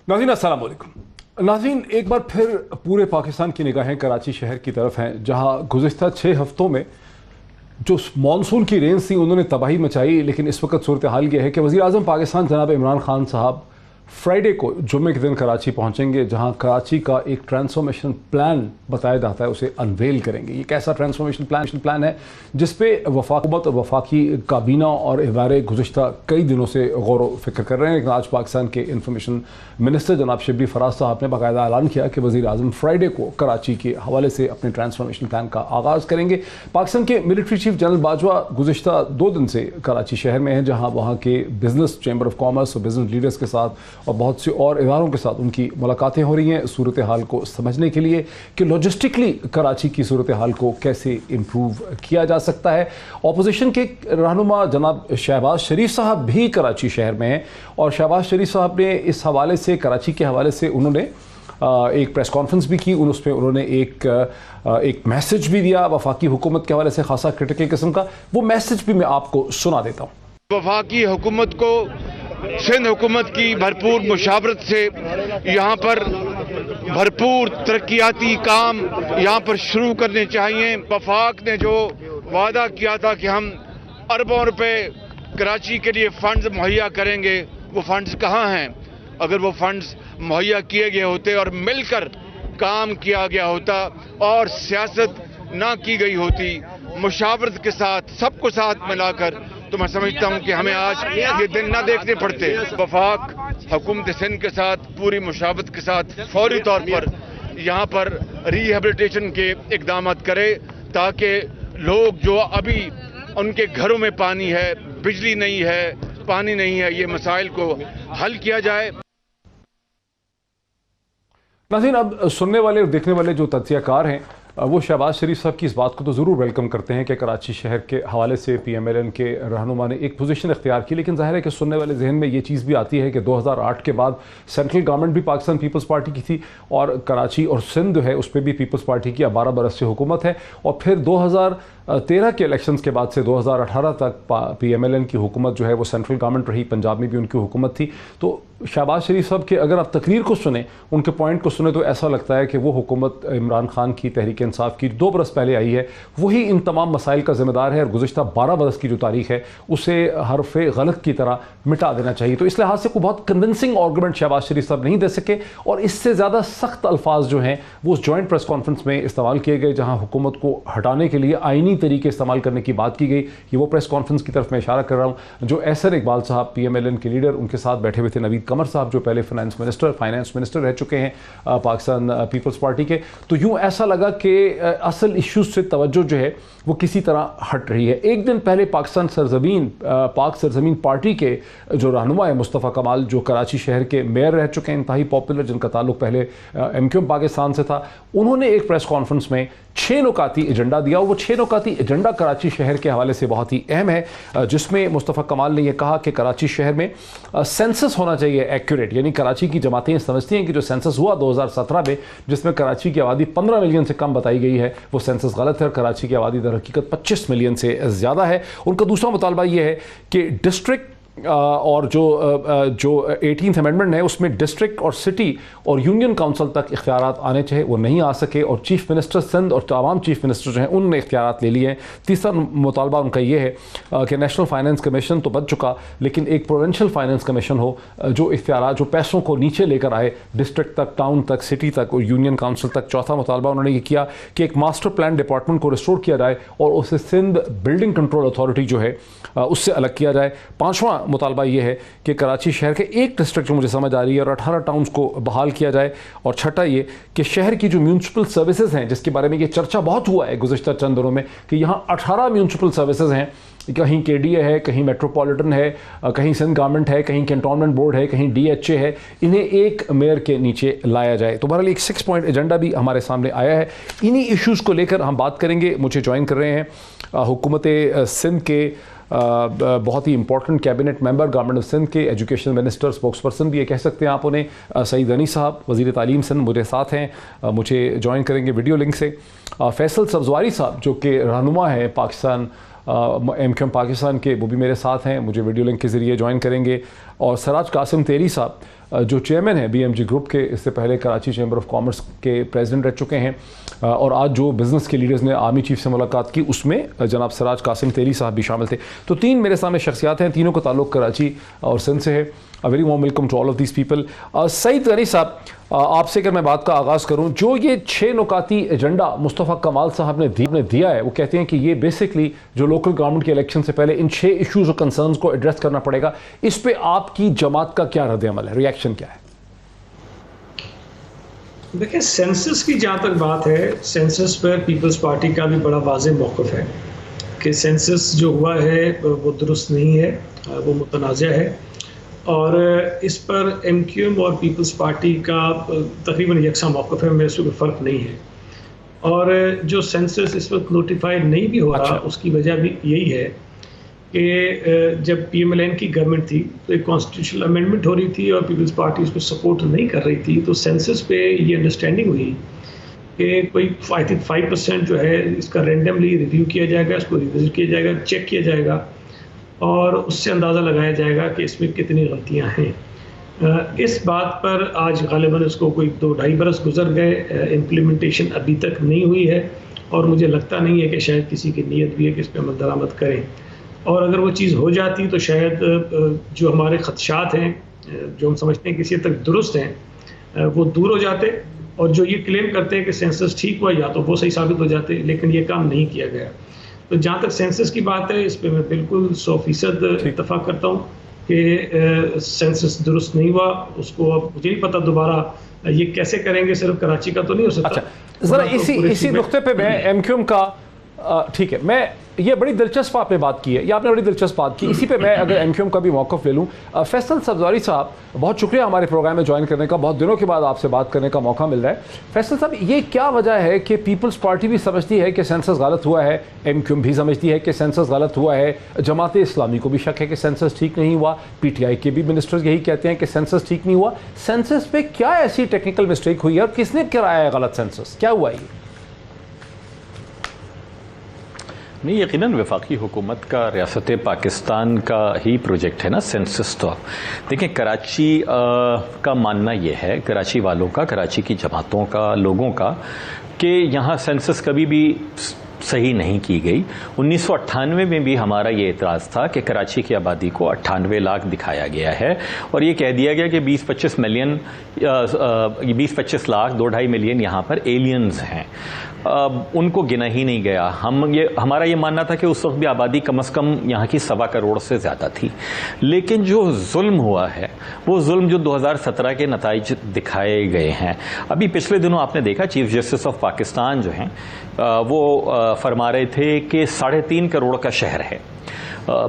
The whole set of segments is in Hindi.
नाज़रीन अस्सलाम वालेकुम। नाज़रीन एक बार फिर पूरे पाकिस्तान की निगाहें कराची शहर की तरफ हैं, जहां गुज़िश्ता 6 हफ्तों में जो मानसून की रेंज थी उन्होंने तबाही मचाई। लेकिन इस वक्त सूरत हाल यह है कि वज़ीर आज़म पाकिस्तान जनाब इमरान खान साहब फ्राइडे को जुम्मे के दिन कराची पहुंचेंगे, जहां कराची का एक ट्रांसफॉर्मेशन प्लान बताया जाता है उसे अनवेल करेंगे। ये कैसा ट्रांसफॉर्मेशन प्लान है जिसपे हुकूमत और वफाकी काबीना और इदारे गुज़िश्ता कई दिनों से गौर व फिक्र कर रहे हैं। लेकिन आज पाकिस्तान के इंफॉर्मेशन मिनिस्टर जनाब शिबली फराज साहब ने बाकायदा ऐलान किया कि वज़ीर आज़म फ्राइडे को कराची के हवाले से अपने ट्रांसफॉर्मेशन प्लान का आगाज़ करेंगे। पाकिस्तान के मिलिट्री चीफ जनरल बाजवा गुज़िश्ता 2 दिन से कराची शहर में हैं, जहाँ वहाँ के बिजनेस चैम्बर ऑफ कॉमर्स और बिजनेस लीडर्स के साथ और बहुत से और इदारों के साथ उनकी मुलाकातें हो रही हैं सूरत हाल को समझने के लिए कि लॉजिस्टिकली कराची की सूरत हाल को कैसे इम्प्रूव किया जा सकता है। अपोजिशन के रहनुमा जनाब शहबाज शरीफ साहब भी कराची शहर में हैं और शहबाज शरीफ साहब ने इस हवाले से कराची के हवाले से उन्होंने एक प्रेस कॉन्फ्रेंस भी की। उसमें उन्होंने एक मैसेज भी दिया वफाकी हुकूमत के हवाले से, खासा क्रिटिकल किस्म का। वो मैसेज भी मैं आपको सुना देता हूँ। वफाकी हुकूमत को सिंध हुकूमत की भरपूर मुशावरत से यहाँ पर भरपूर तरक्याती काम यहाँ पर शुरू करने चाहिए। वफाक ने जो वादा किया था कि हम अरबों रुपए कराची के लिए फंड्स मुहैया करेंगे, वो फंड्स कहाँ हैं? अगर वो फंड्स मुहैया किए गए होते और मिलकर काम किया गया होता और सियासत ना की गई होती मुशावरत के साथ, सबको साथ मिलाकर, तो मैं समझता हूं कि हमें आज ये दिन ना देखने पड़ते। वफाक हुकूमत सिंध के साथ पूरी मुशावरत के साथ फौरी तौर पर यहाँ पर रिहेबिलिटेशन के इकदाम करे, ताकि लोग जो अभी उनके घरों में पानी है, बिजली नहीं है, पानी नहीं है, ये मसाइल को हल किया जाए। नाज़रीन अब सुनने वाले और देखने वाले जो तज्ज़ियाकार हैं वो शहबाज शरीफ साहब की इस बात को तो ज़रूर वेलकम करते हैं कि कराची शहर के हवाले से PMLN के रहनुमा ने एक पोजीशन इख्तियार की। लेकिन ज़ाहिर है कि सुनने वाले जहन में ये चीज़ भी आती है कि 2008 के बाद सेंट्रल गवर्नमेंट भी पाकिस्तान पीपल्स पार्टी की थी और कराची और सिंध जो है उस पर भी पीपल्स पार्टी की 12 बरस से हुकूमत है। और फिर 2013 के इलेक्शंस के बाद से 2018 तक PMLN की हुकूमत जो है वो सेंट्रल गवर्नमेंट रही, पंजाब में भी उनकी हुकूमत थी। तो शहबाज शरीफ साहब के अगर आप तकरीर को सुने, उनके पॉइंट को सुने, तो ऐसा लगता है कि वो हुकूमत इमरान खान की तहरीक इंसाफ की 2 बरस पहले आई है, वही इन तमाम मसाइल का ज़िम्मेदार है और गुज़िश्ता 12 बरस की जो तारीख है उसे हरफ गलत की तरह मिटा देना चाहिए। तो इस लिहाज से कोई बहुत कन्विंसिंग आर्गूमेंट शहबाज शरीफ साहब नहीं दे सके और इससे ज़्यादा सख्त अल्फाज जो हैं वो उस जॉइंट प्रेस कॉन्फ्रेंस में इस्तेमाल किए गए, जहाँ हुकूमत को हटाने के लिए आइनी तरीके इस्तेमाल करने की बात की गई। ये वो प्रेस कॉन्फ्रेंस की तरफ मैं इशारा कर रहा हूँ जो एहसन इकबाल साहब PMLN के लीडर, उनके साथ बैठे हुए थे नवीद कमर साहब जो पहले फाइनेंस मिनिस्टर रह चुके हैं पाकिस्तान पीपल्स पार्टी के। तो यूँ ऐसा लगा कि असल इश्यूज से तवज्जो जो है वो किसी तरह हट रही है। एक दिन पहले पाक सरजमीन पार्टी के जो रहनुमा है मुस्तफ़ा कमाल, जो कराची शहर के मेयर रह चुके हैं, इंतहाई पॉपुलर, जिनका ताल्लुक पहले MQM पाकिस्तान से था, उन्होंने एक प्रेस कॉन्फ्रेंस में 6 नुकाती एजेंडा दिया। वो 6 नुकाती एजेंडा कराची शहर के हवाले से बहुत ही अहम है, जिसमें मुस्तफ़ा कमाल ने यह कहा कि कराची शहर में सेंसस होना चाहिए एक्यूरेट। यानी कराची की जमातें समझती हैं कि जो सेंसस हुआ 2017 में, जिसमें कराची की आबादी 15 मिलियन से कम बताई गई है, वो सेंसस गलत है और कराची की आबादी दर हकीकत 25 मिलियन से ज़्यादा है। उनका दूसरा मुतालबा यह है कि डिस्ट्रिक्ट और जो 18th अमेंडमेंट है उसमें डिस्ट्रिक्ट और सिटी और यूनियन काउंसिल तक इख्तियारात आने चाहिए, वो नहीं आ सके और चीफ मिनिस्टर सिंध और तमाम चीफ मिनिस्टर जो हैं उनने इख्तियारात ले लिए हैं। तीसरा मुतालबा उनका ये है कि नेशनल फाइनेंस कमीशन तो बच चुका, लेकिन एक प्रोविंशियल फाइनेंस कमीशन हो जो इख्तियारात, जो पैसों को नीचे लेकर आए डिस्ट्रिक्ट तक, टाउन तक, सिटी तक और यूनियन काउंसिल तक। चौथा मुतालबा उन्होंने ये किया कि एक मास्टर प्लान डिपार्टमेंट को रिस्टोर किया जाए और उसे सिंध बिल्डिंग कंट्रोल अथॉरिटी जो है उससे अलग किया जाए। पाँचवां मुतालबा ये है कि कराची शहर के एक डिस्ट्रिक्ट जो मुझे समझ आ रही है और 18 टाउन्स को बहाल किया जाए। और छठा ये कि शहर की जो म्यूनसिपल सर्विसेज हैं, जिसके बारे में ये चर्चा बहुत हुआ है गुज़िश्ता चंद दिनों में कि यहाँ 18 म्यूनसिपल सर्विसेज हैं, कहीं KDA है, कहीं मेट्रोपॉलिटन है, कहीं सिंध गवर्नमेंट है, कहीं कैंटोनमेंट बोर्ड है, कहीं DHA है, इन्हें एक मेयर के नीचे लाया जाए। तो बहरहाल एक 6 पॉइंट एजेंडा भी हमारे सामने आया है। इन्हीं इश्यूज़ को लेकर हम बात करेंगे। मुझे ज्वाइन कर रहे हैं हुकूमत सिंध के बहुत ही important cabinet member, government of Sindh के एजुकेशन मिनिस्टर, स्पोक्स पर्सन भी ये कह सकते हैं आप उन्हें, सईद गनी साहब वज़ीर तालीम सिंध मुझे साथ हैं, मुझे ज्वाइन करेंगे वीडियो लिंक से। फैसल सब्जवारी साहब जो कि रहनुमा है पाकिस्तान MQM पाकिस्तान के, वो भी मेरे साथ हैं, मुझे वीडियो लिंक के ज़रिए ज्वाइन करेंगे। और सराज कासिम तेली साहब जो चेयरमैन है BMG ग्रुप के, इससे पहले कराची चैम्बर ऑफ कॉमर्स के प्रेसिडेंट रह चुके हैं। और आज जो बिज़नेस के लीडर्स ने आर्मी चीफ से मुलाकात की उसमें जनाब सराज कासिम तेली साहब भी शामिल थे। तो 3 मेरे सामने शख्सियात हैं, तीनों का ताल्लुक कराची और सिंध से है। A very warm welcome to all of these people. Saeed Ghani साहब, आपसे अगर मैं बात का आगाज़ करूं, जो ये 6 नुकाती एजेंडा मुस्तफ़ा कमाल साहब ने दिया है, वो कहते हैं कि ये बेसिकली जो लोकल गवर्नमेंट के इलेक्शन से पहले इन 6 इश्यूज़ और कंसर्न्स को एड्रेस करना पड़ेगा। इस पे आपकी जमात का क्या रद्द-ए-अमल है, रिएक्शन क्या है? देखिए, सेंसस की जहाँ तक बात है, सेंसस पर पीपल्स पार्टी का भी बड़ा वाज़ेह मौक़िफ़ है कि सेंसस जो हुआ है वो दुरुस्त नहीं है, वो मुतनाज़ा है। और इस पर MQM और पीपल्स पार्टी का तकरीबन यकसा मौक़िफ़ है, मेरे से कोई फ़र्क नहीं है। और जो सेंसस इस वक्त नोटिफाइड नहीं भी हो रहा, उसकी वजह भी यही है कि जब PMLN की गवर्नमेंट थी तो एक कॉन्स्टिट्यूशनल अमेंडमेंट हो रही थी और पीपल्स पार्टी उसको सपोर्ट नहीं कर रही थी। तो सेंसस पे ये अंडरस्टैंडिंग हुई कि कोई 5% जो है इसका रैंडमली रिव्यू किया जाएगा, इसको रिविजिट किया जाएगा, चेक किया जाएगा और उससे अंदाज़ा लगाया जाएगा कि इसमें कितनी गलतियां हैं। इस बात पर आज गालिबन इसको कोई 2-2.5 बरस गुजर गए, इम्प्लीमेंटेशन अभी तक नहीं हुई है और मुझे लगता नहीं है कि शायद किसी की नीयत भी है कि इस पर अमल दरामद करें। और अगर वो चीज़ हो जाती तो शायद जो हमारे खदशात हैं, जो हम समझते हैं किसी हद तक दुरुस्त हैं, वो दूर हो जाते। और जो ये क्लेम करते हैं कि सेंसस ठीक हुआ, या तो वो सही साबित हो जाते, लेकिन ये काम नहीं किया गया। तो जहाँ तक सेंसस की बात है, इस पे मैं बिल्कुल 100% इत्तफाक करता हूँ कि सेंसस दुरुस्त नहीं हुआ। उसको अब मुझे नहीं पता दोबारा ये कैसे करेंगे, सिर्फ कराची का तो नहीं हो सकता। अच्छा, जरा इसी नुक्ते पे मैं MQM का, ठीक है, मैं ये बड़ी दिलचस्प आपने बात की है, ये आपने बड़ी दिलचस्प बात की। इसी पे मैं अगर MQM का भी मौक़िफ़ ले लूँ, फैसल सब्ज़वारी साहब, बहुत शुक्रिया हमारे प्रोग्राम में ज्वाइन करने का, बहुत दिनों के बाद आपसे बात करने का मौका मिल रहा है। फैसल साहब, ये क्या वजह है कि पीपल्स पार्टी भी समझती है कि सेंसस गलत हुआ है, MQM भी समझती है कि सेंसस गलत हुआ है, जमात इस्लामी को भी शक है कि सेंसस ठीक नहीं हुआ, PTI के भी मिनिस्टर्स यही कहते हैं कि सेंसस ठीक नहीं हुआ। सेंसस पे क्या ऐसी टेक्निकल मिस्टेक हुई है और किसने कराया है गलत सेंसस, क्या हुआ ये? नहीं, यकीनन वफाकी हुकूमत का, रियासत पाकिस्तान का ही प्रोजेक्ट है ना सेंसस। तो देखिए, कराची का मानना ये है, कराची वालों का, कराची की जमातों का, लोगों का, कि यहाँ सेंसस कभी भी सही नहीं की गई। 1998 में भी हमारा ये एतराज़ था कि कराची की आबादी को 98 लाख दिखाया गया है और ये कह दिया गया कि 20-25 मिलियन, 20-25 लाख, 2-2.5 मिलियन यहाँ पर एलियंस हैं। उनको गिना ही नहीं गया। हमारा ये मानना था कि उस वक्त भी आबादी कम से कम यहाँ की 1.25 करोड़ से ज़्यादा थी। लेकिन जो जुल्म हुआ है, वो जुल्म जो 2017 के नताइज दिखाए गए हैं। अभी पिछले दिनों आपने देखा, चीफ जस्टिस ऑफ पाकिस्तान जो हैं वो फरमा रहे थे कि 3.5 करोड़ का शहर है।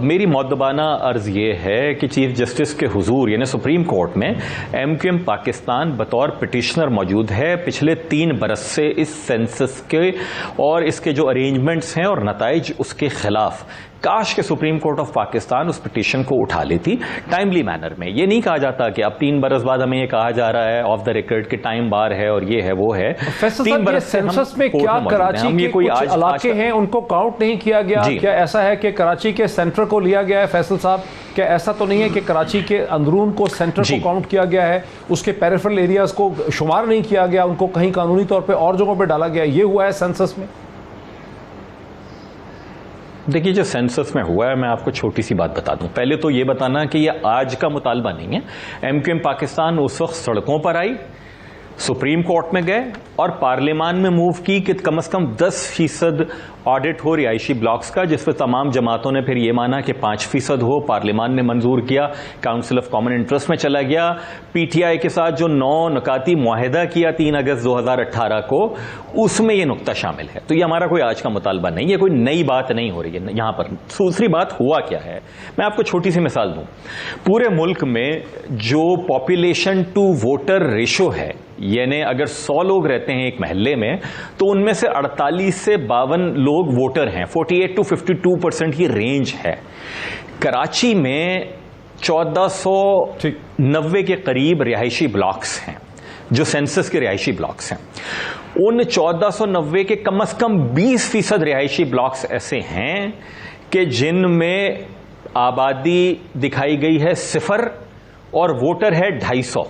मेरी मौदबाना अर्ज ये है कि चीफ जस्टिस के हुजूर यानी सुप्रीम कोर्ट में MQM पाकिस्तान बतौर पिटिशनर मौजूद है पिछले 3 बरस से इस सेंसस के और इसके जो अरेंजमेंट्स हैं और नताइज उसके खिलाफ। काश के सुप्रीम कोर्ट ऑफ पाकिस्तान उस पिटीशन को उठा लेती टाइमली मैनर में। ये नहीं कहा जाता कि अब 3 बरस बाद हमें ये कहा जा रहा है ऑफ द रिकॉर्ड कि टाइम बार है और ये है वो है। 3 बरस सेंसस में क्या कराची के कुछ इलाके हैं उनको काउंट नहीं किया गया? क्या ऐसा है कि कराची के सेंटर को लिया गया है? फैसल साहब, क्या ऐसा तो नहीं है कि कराची के अंदरून को सेंटर को काउंट किया गया है, उसके पेरिफेरल एरियाज को शुमार नहीं किया गया, उनको कहीं कानूनी तौर पर और जगहों पर डाला गया? ये हुआ है सेंसस में? देखिए, जो सेंसस में हुआ है, मैं आपको छोटी सी बात बता दूं। पहले तो ये बताना कि ये आज का मुतालबा नहीं है। MQM पाकिस्तान उस वक्त सड़कों पर आई, सुप्रीम कोर्ट में गए और पार्लियामान में मूव की कि कम से कम 10% ऑडिट हो रिहायशी ब्लॉक्स का, जिस पर तमाम जमातों ने फिर ये माना कि 5% हो। पार्लियामान ने मंजूर किया, काउंसिल ऑफ कॉमन इंटरेस्ट में चला गया। PTI के साथ जो 9 नुकाती मुआहिदा किया 3 अगस्त 2018 को, उसमें ये नुक्ता शामिल है। तो ये हमारा कोई आज का मुतालबा नहीं है, कोई नई बात नहीं हो रही है यहाँ पर। दूसरी बात हुआ क्या है, मैं आपको छोटी सी मिसाल दूं। पूरे मुल्क में जो पॉपुलेशन टू वोटर रेशो है, यानी अगर 100 लोग रहते हैं एक महल्ले में, तो उनमें से 48 से 52 लोग वोटर हैं। 48 to 52% की रेंज है। कराची में 1490 के करीब रिहायशी ब्लॉक्स हैं, जो सेंसस के रिहायशी ब्लॉक्स हैं। उन 1490 के कम से कम 20% रिहायशी ब्लॉक्स ऐसे हैं कि जिनमें आबादी दिखाई गई है 0 और वोटर है 250,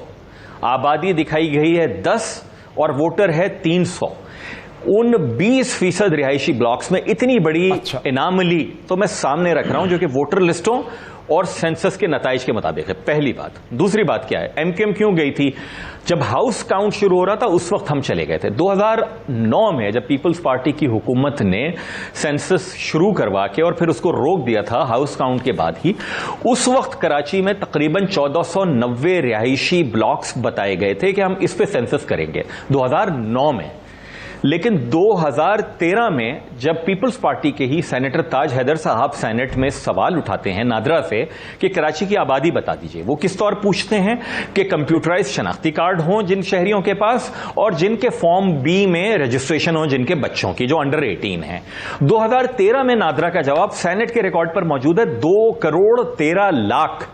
आबादी दिखाई गई है 10 और वोटर है 300, उन 20% रिहायशी ब्लॉक्स में इतनी बड़ी एनामली तो मैं सामने रख रहा हूं, जो कि वोटर लिस्टों और सेंसस के नताइज के मुताबिक है। पहली बात। दूसरी बात क्या है, एमकेएम क्यों गई थी? जब हाउस काउंट शुरू हो रहा था उस वक्त हम चले गए थे। 2009 में जब पीपल्स पार्टी की हुकूमत ने सेंसस शुरू करवा के और फिर उसको रोक दिया था हाउस काउंट के बाद ही, उस वक्त कराची में तकरीबन 1490 रिहायशी ब्लॉक्स बताए गए थे कि हम इस पे सेंसस करेंगे 2009 में। लेकिन 2013 में जब पीपल्स पार्टी के ही सेनेटर ताज हैदर साहब सेनेट में सवाल उठाते हैं नादरा से कि कराची की आबादी बता दीजिए, वो किस तौर पूछते हैं कि कंप्यूटराइज शनाख्ती कार्ड हों जिन शहरियों के पास और जिनके फॉर्म बी में रजिस्ट्रेशन हो जिनके बच्चों की, जो अंडर 18 हैं। 2013 में नादरा का जवाब सेनेट के रिकॉर्ड पर मौजूद है 2,13,00,000।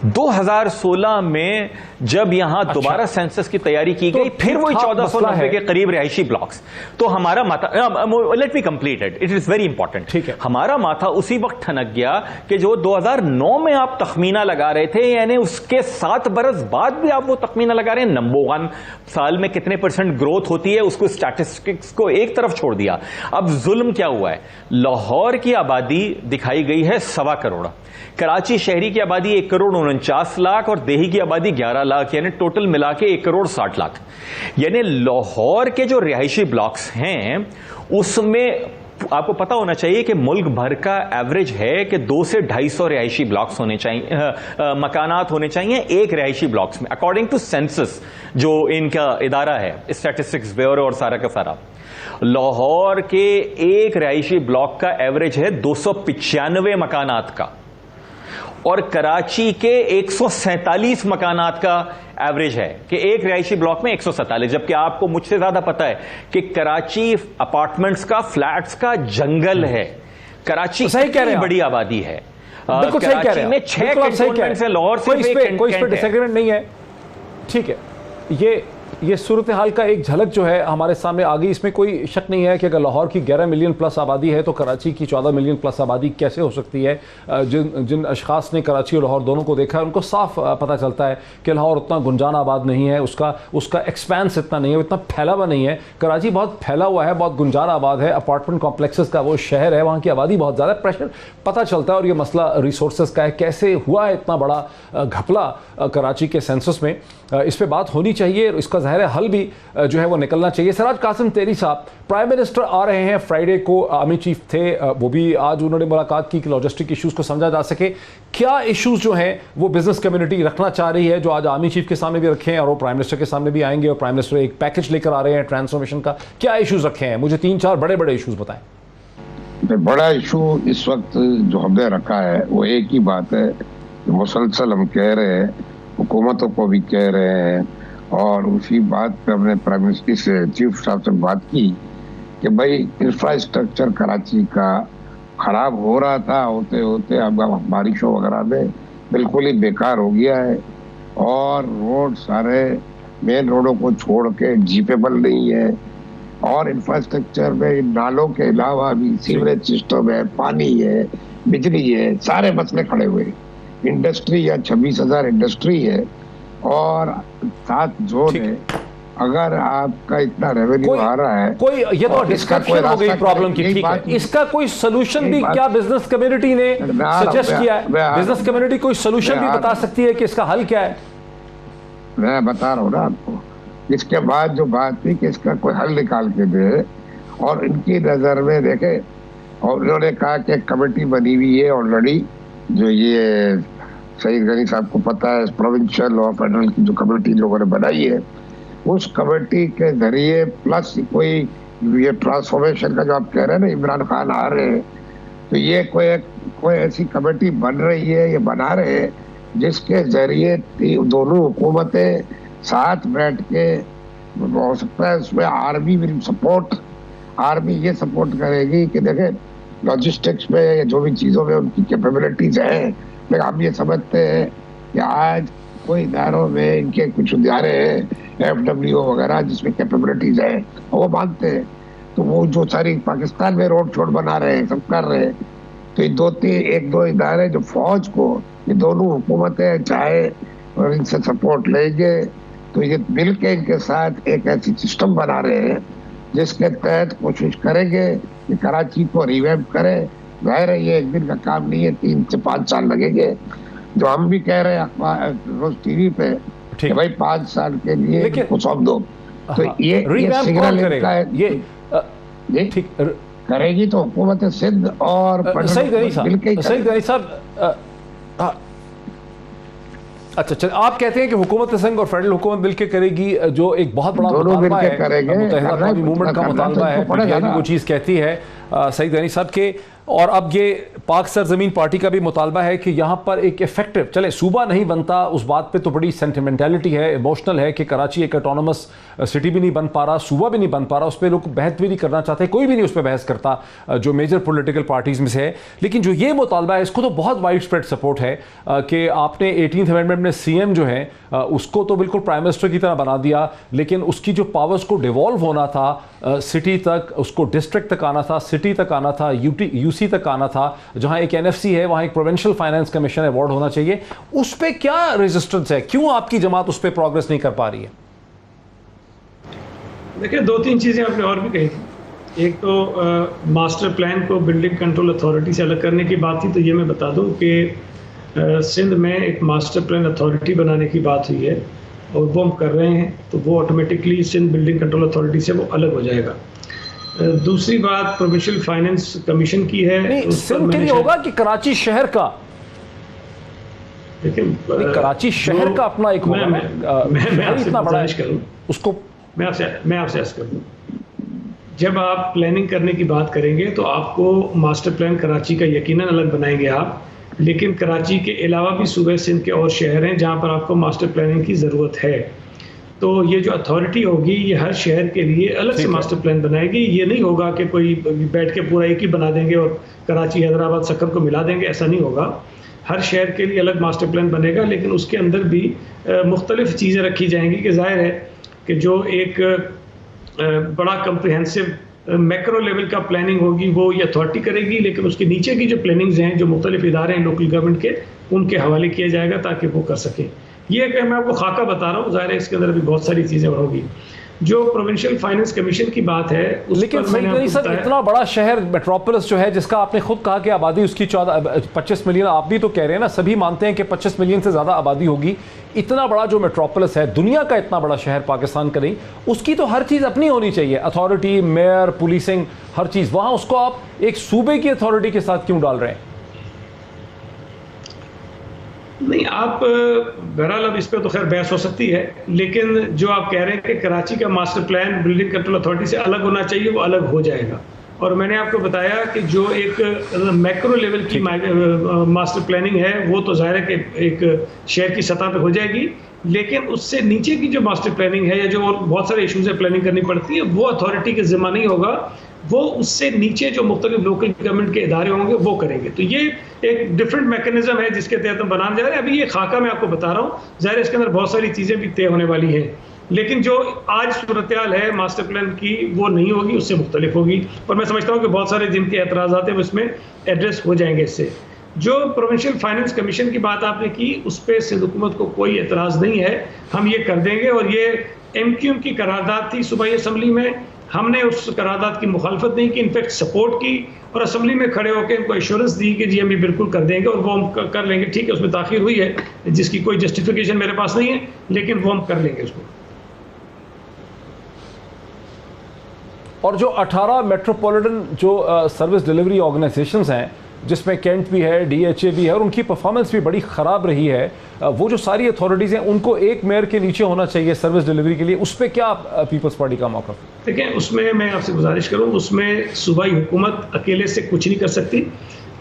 2016 में जब यहां दोबारा सेंसस की तैयारी की गई, फिर वही 1490 के करीब रिहायशी ब्लॉक्स। तो हमारा माथा, let me complete it is very important, ठीक है, हमारा माथा उसी वक्त ठनक गया कि जो 2009 में आप तखमीना लगा रहे थे, यानी उसके 7 बरस बाद भी आप वो तखमीना लगा रहे हैं। नंबर 1 साल में कितने % ग्रोथ होती है, उसको स्टैटिस्टिक्स को एक तरफ छोड़ दिया। अब जुल्म क्या हुआ है, लाहौर की आबादी दिखाई गई है 1.25 करोड़, कराची शहरी की आबादी 1,49,00,000 और देही की आबादी 11 लाख, यानी टोटल मिला के 1,60,00,000। यानी लाहौर के जो रिहायशी ब्लॉक्स हैं उसमें आपको पता होना चाहिए कि मुल्क भर का एवरेज है कि 200 से 250 रिहायशी ब्लॉक्स होने चाहिए, मकानात होने चाहिए एक रिहायशी ब्लॉक्स में, अकॉर्डिंग टू सेंसस जो इनका इदारा है स्टैटिस्टिक्स ब्यूरो और सारा का सारा। लाहौर के एक रिहायशी ब्लॉक का एवरेज है 295 मकानात का और कराची के 147 मकानात का एवरेज है कि एक रिहायशी ब्लॉक में 147, जबकि आपको मुझसे ज्यादा पता है कि कराची अपार्टमेंट्स का, फ्लैट्स का जंगल है। कराची सही कह रहे हैं, बड़ी आबादी है। बिल्कुल सही कह रहे हैं, में 6 कैंटोनमेंट्स हैं, लाहौर से कोई इस पे डिसएग्रीमेंट नहीं है, ठीक है। ये सूरत हाल का एक झलक जो है हमारे सामने आ गई। इसमें कोई शक नहीं है कि अगर लाहौर की 11 मिलियन प्लस आबादी है तो कराची की 14 मिलियन प्लस आबादी कैसे हो सकती है। जिन अशखास ने कराची और लाहौर दोनों को देखा है उनको साफ पता चलता है कि लाहौर उतना गुंजान आबाद नहीं है, उसका एक्सपेंस इतना नहीं है, इतना फैला हुआ नहीं है। कराची बहुत फैला हुआ है, बहुत गुंजान आबाद है, अपार्टमेंट कॉम्प्लेक्सेस का वो शहर है, वहाँ की आबादी बहुत ज़्यादा, प्रेशर पता चलता है। और ये मसला रिसोर्सेज का है, कैसे हुआ है इतना बड़ा घपला कराची के सेंसस में, इस पर बात होनी चाहिए। इसका ज़ाहिर है हल भी जो है वो निकलना चाहिए। सराज कासिम तेरी साहब, प्राइम मिनिस्टर आ रहे हैं, फ्राइडे को आर्मी चीफ थे, वो भी आज उन्होंने मुलाकात की कि लॉजिस्टिक इश्यूज को समझा जा सके। क्या इश्यूज जो हैं वो बिजनेस कम्युनिटी रखना चाह रही है, जो आज आर्मी चीफ के सामने भी रखे हैं और वो प्राइम मिनिस्टर के सामने भी आएंगे, और प्राइम मिनिस्टर एक पैकेज लेकर आ रहे हैं ट्रांसफॉर्मेशन का। क्या इश्यूज रखे हैं? मुझे 3-4 बड़े इश्यूज बताएं। बड़ा इशू इस वक्त जो हमने रखा है वो एक ही बात है, मुसलसल हम कह रहे हैं, हुकूमतों को भी कह रहे हैं, और उसी बात पे हमने प्राइम मिनिस्टर से, चीफ साहब से बात की कि भाई इंफ्रास्ट्रक्चर कराची का खराब हो रहा था, होते होते अब बारिशों वगैरह में बिल्कुल ही बेकार हो गया है, और रोड सारे मेन रोडों को छोड़ के जीपेबल नहीं है, और इंफ्रास्ट्रक्चर में नालों के अलावा भी सीवरेज सिस्टम है, पानी है, बिजली है, सारे मसले खड़े हुए। इंडस्ट्री या 26,000 इंडस्ट्री है और 7 जोन है। अगर आपका इतना रेवेन्यू आ रहा है, कोई ये तो डिस्कशन हो गई प्रॉब्लम की, ठीक है, इसका कोई सोल्यूशन भी क्या बिजनेस कम्युनिटी ने सजेस्ट किया है? बिजनेस कम्युनिटी कोई सोल्यूशन भी बता सकती है कि इसका हल क्या है? मैं बता रहा हूँ ना आपको। इसके बाद जो बात थी कि इसका कोई हल निकाल के दे, और इनकी नजर में देखे, और उन्होंने कहा कि कमेटी बनी हुई है ऑलरेडी, जो ये सईद गनी साहब को पता है, प्रोविंशियल और फेडरल की जो कमेटी लोगों ने बनाई है, उस कमेटी के जरिए प्लस कोई ये ट्रांसफॉर्मेशन का जो आप कह रहे हैं ना, इमरान खान आ रहे हैं, तो ये कोई ऐसी कमेटी बन रही है, ये बना रहे हैं जिसके जरिए दोनों हुकूमतें साथ बैठ के, हो सकता है उसमें आर्मी विल सपोर्ट, आर्मी ये सपोर्ट करेगी कि देखें लॉजिस्टिक्स में जो भी चीज़ों में उनकी कैपेबिलिटीज हैं, लेकिन हम ये समझते हैं कि आज कोई इदारों में इनके कुछ इदारे हैं FWO वगैरह जिसमें कैपेबिलिटीज हैं, वो मानते हैं, तो वो जो सारी पाकिस्तान में रोड छोड़ बना रहे हैं, सब कर रहे हैं, तो ये एक दो इदारे जो फौज को, ये दोनों हुकूमतें चाहे और इनसे सपोर्ट लेंगे, तो ये मिल के इनके साथ एक ऐसी सिस्टम बना रहे हैं जिसके तहत कोशिश करेंगे कि कराची को रिवैम्प करें। जाहिर है ये एक दिन का काम नहीं है, 3 से 5 साल लगेंगे। जो हम भी कह रहे हैं रोज टीवी पे कि भाई 5 साल के लिए कुछ सौंप दो, तो ये सिग्नल इनका है। ठीक करेगी तो हुकूमत सिंध और सही साहब। अच्छा चल, आप कहते हैं कि हुकूमत सिंध और फेडरल हुकूमत मिलकर करेगी, जो एक बहुत बड़ा मुतालबा है, मुत्तहिदा कौमी मूवमेंट का मुतालबा है, पीटीआई वो चीज़ कहती है सईद गनी साहब के। और अब ये पाक सरजमीन पार्टी का भी मुतालबा है कि यहाँ पर एक इफेक्टिव, चले सूबा नहीं बनता, उस बात पे तो बड़ी सेंटिमेंटलिटी है, इमोशनल है कि कराची एक ऑटोनमस सिटी भी नहीं बन पा रहा, सूबा भी नहीं बन पा रहा, उस पर लोग बहस भी नहीं करना चाहते, कोई भी नहीं उस पर बहस करता जो मेजर पॉलिटिकल पार्टीज़ में से है। लेकिन जो ये मुतालबा है इसको तो बहुत वाइड स्प्रेड सपोर्ट है कि आपने 18th अमेंडमेंट में CM जो है उसको तो बिल्कुल प्राइम मिनिस्टर की तरह बना दिया, लेकिन उसकी जो पावर्स को डिवॉल्व होना था सिटी तक, उसको डिस्ट्रिक्ट तक आना था, सिटी तक आना था, UC तक आना था, जहां एक NFC है वहां एक प्रोविंशियल फाइनेंस कमीशन अवार्ड होना चाहिए, उस पर क्या रेजिस्टेंस है? क्यों आपकी जमात उस पर प्रोग्रेस नहीं कर पा रही है? देखिए 2-3 चीज़ें आपने और भी कही थी। एक तो मास्टर प्लान को बिल्डिंग कंट्रोल अथॉरिटी से अलग करने की बात थी, तो ये मैं बता दूं कि सिंध में एक मास्टर प्लान अथॉरिटी बनाने की बात हुई है और वो हम कर रहे हैं, तो वो automatically Sindh building control authority से वो अलग हो जाएगा। दूसरी बात प्रोविंशियल फाइनेंस कमीशन की है, सिंध के लिए होगा कि कराची शहर का? लेकिन कराची शहर का अपना एक होगा, मैं आपसे गुजारिश करूं उसको, मैं आपसे अर्ज करूं, जब आप प्लानिंग करने की बात करेंगे तो आपको मास्टर प्लान कराची का यकीनन अलग बनाएंगे आप, लेकिन कराची के अलावा भी सूबे सिंध के और शहर हैं जहां पर आपको मास्टर प्लानिंग की ज़रूरत है। तो ये जो अथॉरिटी होगी ये हर शहर के लिए अलग से मास्टर प्लान बनाएगी। ये नहीं होगा कि कोई बैठ के पूरा एक ही बना देंगे और कराची हैदराबाद सक्कर को मिला देंगे, ऐसा नहीं होगा। हर शहर के लिए अलग मास्टर प्लान बनेगा, लेकिन उसके अंदर भी मुख्तलिफ चीज़ें रखी जाएंगी कि जाहिर है कि जो एक बड़ा कम्प्रिहेंसिव मैक्रो लेवल का प्लानिंग होगी वो ये अथॉरिटी करेगी, लेकिन उसके नीचे की जो प्लानिंग्स हैं जो मुख्तलिफ इदारे हैं लोकल गवर्नमेंट के, उनके हवाले किया जाएगा ताकि वो कर सकें। ये कि मैं आपको खाका बता रहा हूँ, ज़ाहिर है इसके अंदर भी बहुत सारी चीज़ें होगी। जो प्रोविंशियल फाइनेंस कमीशन की बात है, लेकिन सर इतना बड़ा शहर मेट्रोपोलिस जो है जिसका आपने खुद कहा कि आबादी उसकी 25 मिलियन, आप भी तो कह रहे हैं ना, सभी मानते हैं कि 25 मिलियन से ज़्यादा आबादी होगी। इतना बड़ा जो मेट्रोपोलिस है, दुनिया का इतना बड़ा शहर पाकिस्तान का नहीं, उसकी तो हर चीज़ अपनी होनी चाहिए, अथॉरिटी, मेयर, पुलिसिंग, हर चीज़। वहाँ उसको आप एक सूबे की अथॉरिटी के साथ क्यों डाल रहे हैं? नहीं, आप बहरहाल अब इस पर तो खैर बहस हो सकती है, लेकिन जो आप कह रहे हैं कि कराची का master plan building control authority से अलग होना चाहिए, वो अलग हो जाएगा। और मैंने आपको बताया कि जो एक मैक्रो लेवल की मास्टर प्लानिंग है वो तो ज़ाहिर है कि एक शहर की सतह पे हो जाएगी, लेकिन उससे नीचे की जो मास्टर प्लानिंग है या जो और बहुत सारे इशूज़ है प्लानिंग करनी पड़ती है, वो अथॉरिटी के ज़िम्मा नहीं होगा, वो उससे नीचे जो मुख्तलिफ लोकल गवर्नमेंट के इदारे होंगे वो करेंगे। तो ये एक डिफरेंट मैकेनिज्म है जिसके तहत हम बनाने जा रहे हैं। अभी ये खाका मैं आपको बता रहा हूँ, ज़ाहिर है इसके अंदर बहुत सारी चीज़ें भी तय होने वाली हैं, लेकिन जो आज सूरत हाल है मास्टर प्लान की वो नहीं होगी, उससे मुख्तलिफ होगी। और मैं समझता हूँ कि बहुत सारे जिनके एतराज़ात हैं वो इसमें एड्रेस हो जाएंगे इससे। जो प्रोविंशियल फाइनेंस कमीशन की बात आपने की, उस पर सिंध हुकूमत को कोई एतराज़ नहीं है, हम ये कर देंगे। और ये MQM की करारदाद थी सूबाई असम्बली में, हमने उस करारदाद की मुखालफत नहीं की, इनफैक्ट सपोर्ट की और असम्बली में खड़े होकर इनको एश्योरेंस दी कि जी हम ये बिल्कुल कर देंगे और वो हम कर लेंगे। ठीक है, उसमें ताख़ीर हुई है जिसकी कोई जस्टिफिकेशन मेरे पास नहीं है, लेकिन वो हम कर लेंगे उसको। और जो 18 मेट्रोपॉलिटन जो सर्विस डिलीवरी ऑर्गेनाइजेशंस हैं, जिसमें कैंट भी है, DHA भी है, और उनकी परफॉर्मेंस भी बड़ी ख़राब रही है, वो जो सारी अथॉरिटीज़ हैं उनको एक मेयर के नीचे होना चाहिए सर्विस डिलीवरी के लिए, उस पर क्या पीपल्स पार्टी का मौक़िफ़? देखिए, उसमें मैं आपसे गुजारिश करूँ, उसमें सूबाई हुकूमत अकेले से कुछ नहीं कर सकती।